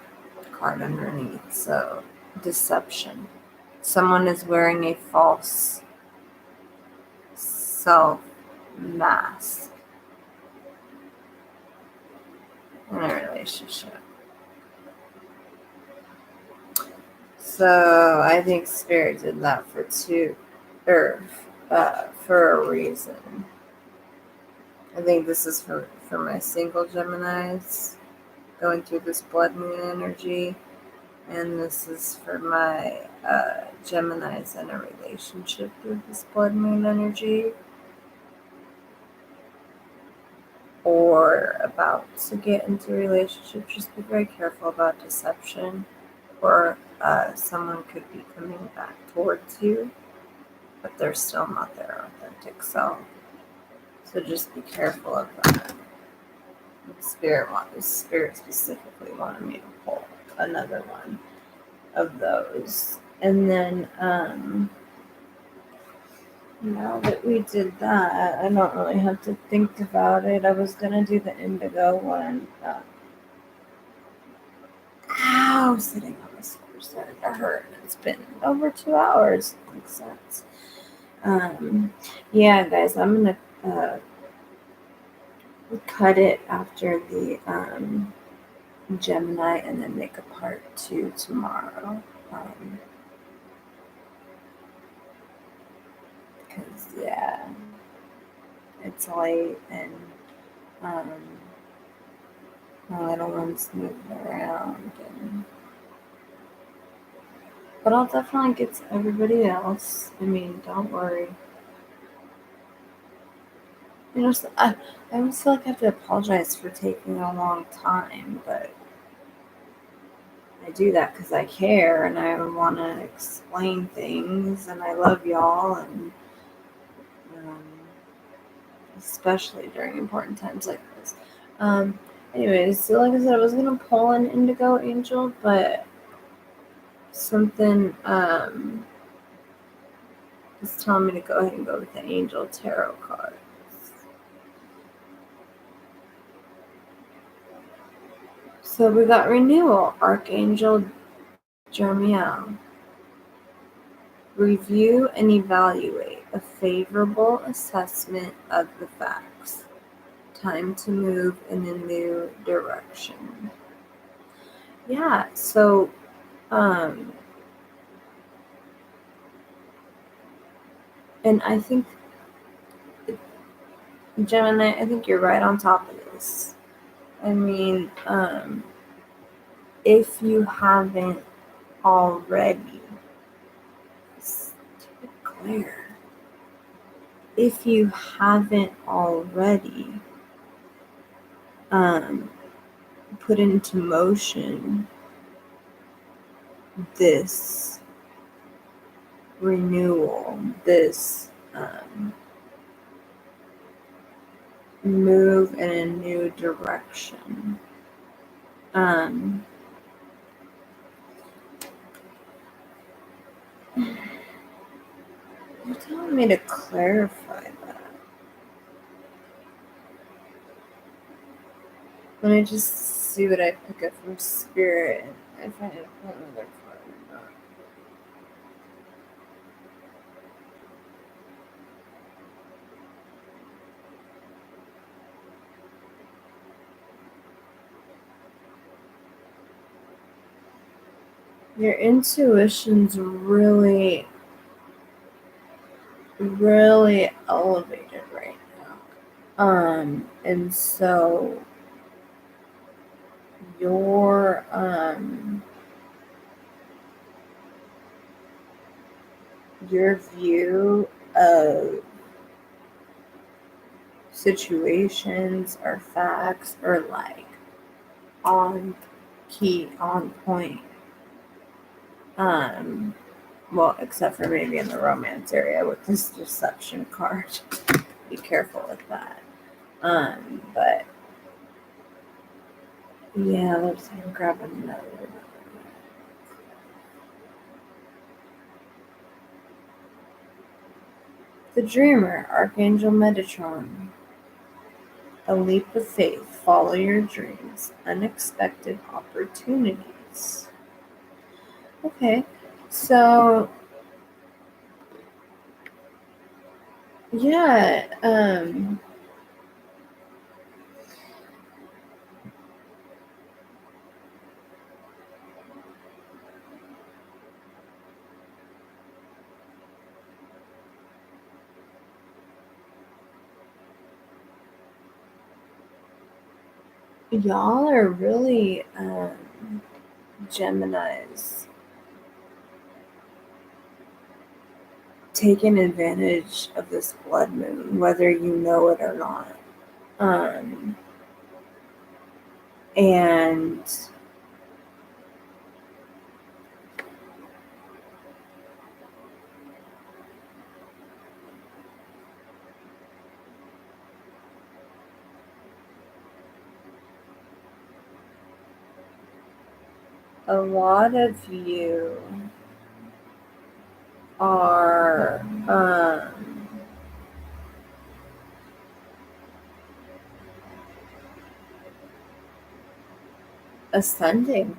[SPEAKER 1] card underneath. So, deception. Someone is wearing a false self mask in a relationship. So I think Spirit did that for a reason. I think this is for my single Geminis going through this blood moon energy, and this is for my Geminis in a relationship through this blood moon energy, or about to get into a relationship. Just be very careful about deception, or someone could be coming back towards you, but they're still not their authentic self. So just be careful of that. Spirit specifically wanted me to pull another one of those. And then now that we did that, I don't really have to think about it. I was gonna do the indigo one. Ow, sitting on this horse started to hurt. It's been over 2 hours. Makes sense. Yeah, guys, I'm gonna cut it after the Gemini and then make a part 2 tomorrow. Because, yeah, it's late and my little one's moving around. But I'll definitely get to everybody else. I mean, don't worry. You know, I always feel like I have to apologize for taking a long time, but I do that because I care and I want to explain things, and I love y'all, and especially during important times like this. Anyways, so like I said, I was gonna pull an indigo angel, but something is telling me to go ahead and go with the angel tarot card. So we got renewal, Archangel Jeremiel. Review and evaluate a favorable assessment of the facts. Time to move in a new direction. Yeah, so and I think Gemini, I think you're right on top of this. I mean, if you haven't already, stupid glare. If you haven't already put into motion this renewal, this move in a new direction. You're telling me to clarify that. Let me just see what I pick up from Spirit. If I have another card or not. Your intuition's really, really elevated right now. And so your view of situations or facts are like on key, on point. Well, except for maybe in the romance area with this deception card. Be careful with that. But yeah, let's grab another. The Dreamer, Archangel Metatron. A leap of faith, follow your dreams, unexpected opportunities. Okay. So, yeah, y'all are really Geminis taking advantage of this blood moon, whether you know it or not. Um, and a lot of you are ascending.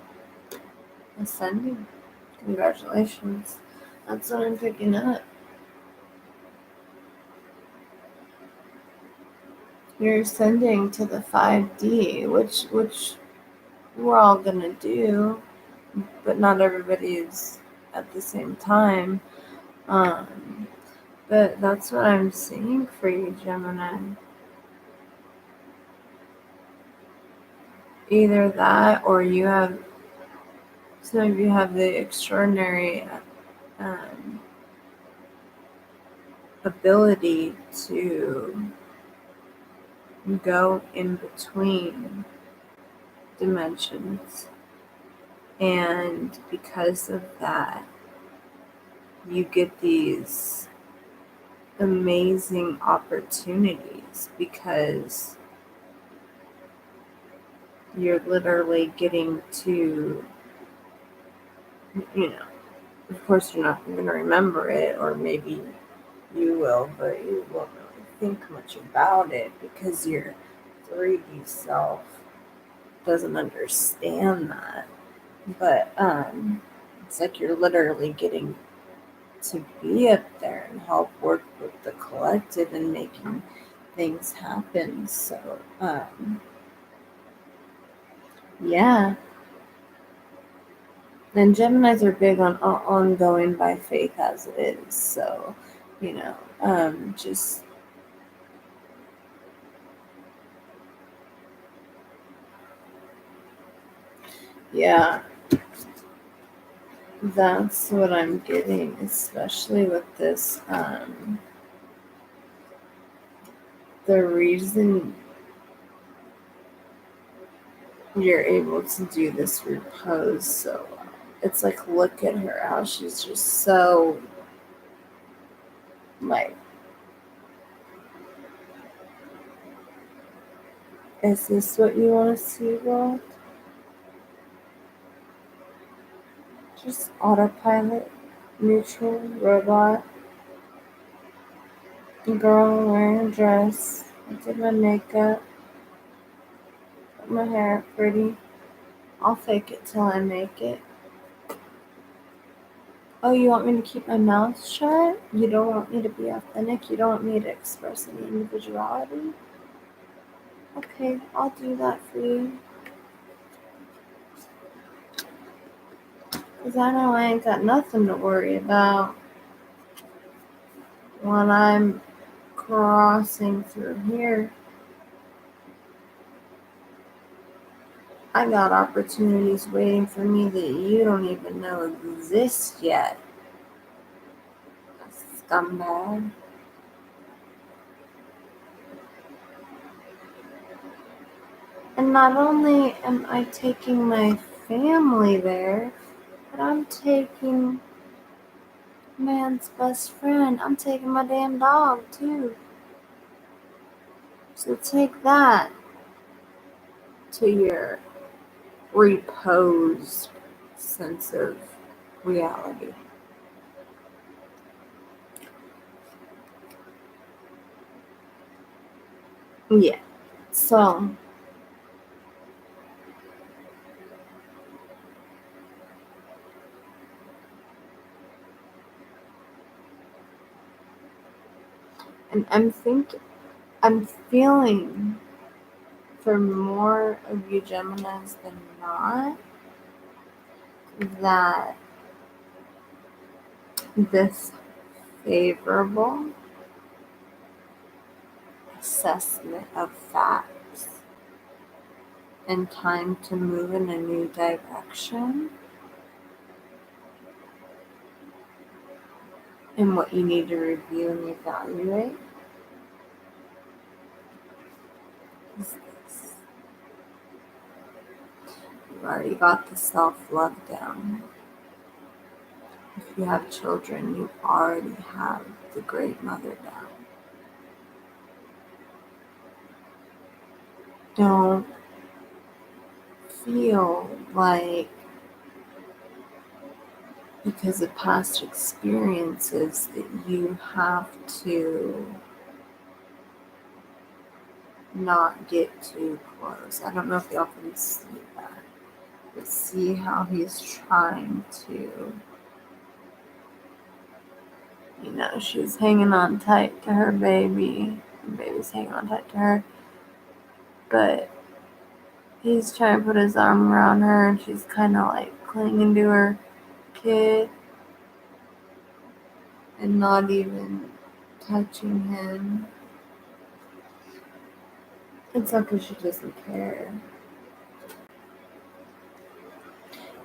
[SPEAKER 1] Ascending. Congratulations. That's what I'm picking up. You're ascending to the 5D, which we're all gonna do, but not everybody is at the same time. Um, but that's what I'm seeing for you, Gemini. Either that, or you have some of you have the extraordinary um, ability to go in between dimensions, and because of that, you get these amazing opportunities because you're literally getting to, you know, of course you're not going to remember it, or maybe you will, but you won't really think much about it because your 3D self doesn't understand that. But it's like you're literally getting to be up there and help work with the collective and making things happen. So yeah. And Geminis are big on going by faith as it is. So, just yeah, that's what I'm getting, especially with this. The reason you're able to do this repose so well. It's like, look at her, how she's just so like, is this what you want to see, girl? Just autopilot, neutral, robot, girl wearing a dress. I did my makeup, put my hair up pretty. I'll fake it till I make it. Oh, you want me to keep my mouth shut? You don't want me to be authentic? You don't want me to express any individuality? Okay, I'll do that for you. Because I know I ain't got nothing to worry about when I'm crossing through here. I got opportunities waiting for me that you don't even know exist yet. Scumbag. And not only am I taking my family there, but I'm taking man's best friend. I'm taking my damn dog too. So take that to your reposed sense of reality. Yeah. So And I'm feeling for more of you Geminis than not that this favorable assessment of facts and time to move in a new direction and what you need to review and evaluate is this. You've already got the self-love down. If you have children, you already have the great mother down. Don't feel like because of past experiences that you have to not get too close. I don't know if y'all can see that, but see how he's trying to, she's hanging on tight to her baby. The baby's hanging on tight to her, but he's trying to put his arm around her and she's kind of like clinging to her kid and not even touching him. It's not because she doesn't care.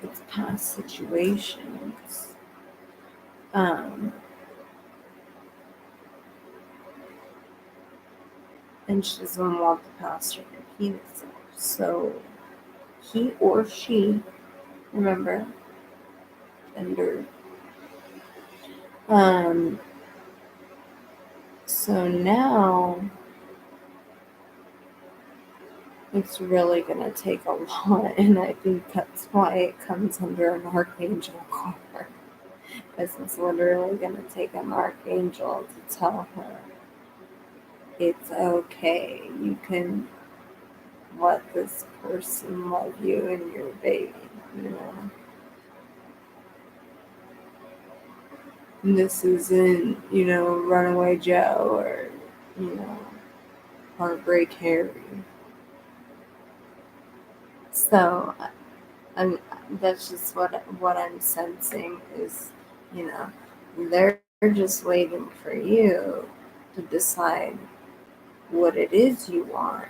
[SPEAKER 1] It's past situations. And she doesn't want the past to repeat itself. So he or she, remember, gender. So now it's really going to take a lot, and I think that's why it comes under an archangel card. Because it's literally going to take an archangel to tell her it's okay. You can let this person love you and your baby, And this isn't, Runaway Joe or, Heartbreak Harry. So, that's just what I'm sensing is, they're just waiting for you to decide what it is you want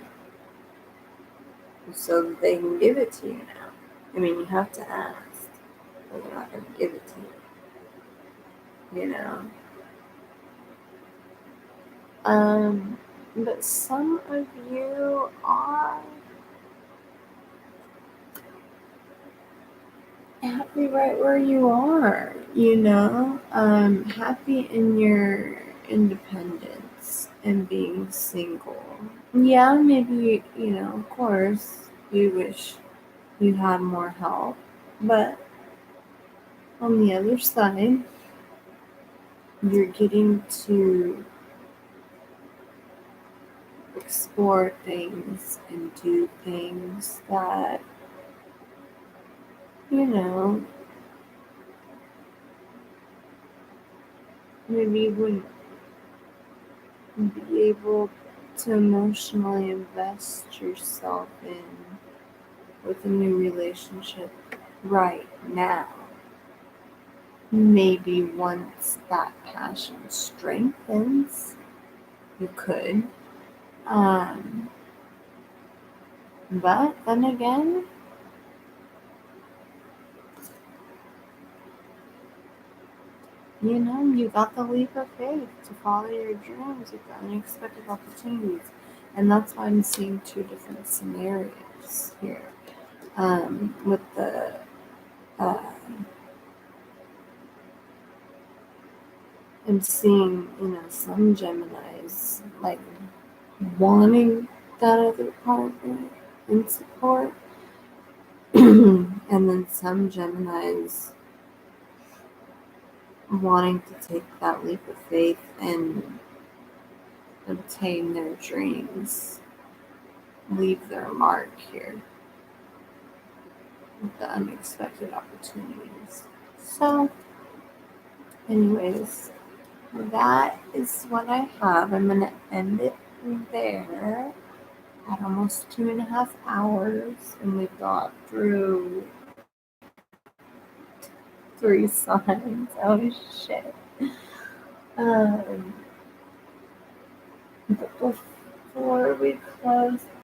[SPEAKER 1] so that they can give it to you now. I mean, you have to ask, but they're not going to give it to you, But some of you are happy right where you are, happy in your independence and being single. Yeah, maybe, of course, you wish you had more help, but on the other side, you're getting to explore things and do things that, maybe you wouldn't be able to emotionally invest yourself in with a new relationship right now. Maybe once that passion strengthens, you could. But then again, you got the leap of faith to follow your dreams. You've got unexpected opportunities. And that's why I'm seeing two different scenarios here. With the I'm seeing, some Geminis like wanting that other partner and support. And then some Geminis wanting to take that leap of faith and obtain their dreams, leave their mark here with the unexpected opportunities. So, anyways, that is what I have. I'm going to end it there at almost 2.5 hours, and we've got through 3 signs. Oh shit. Um, but before we close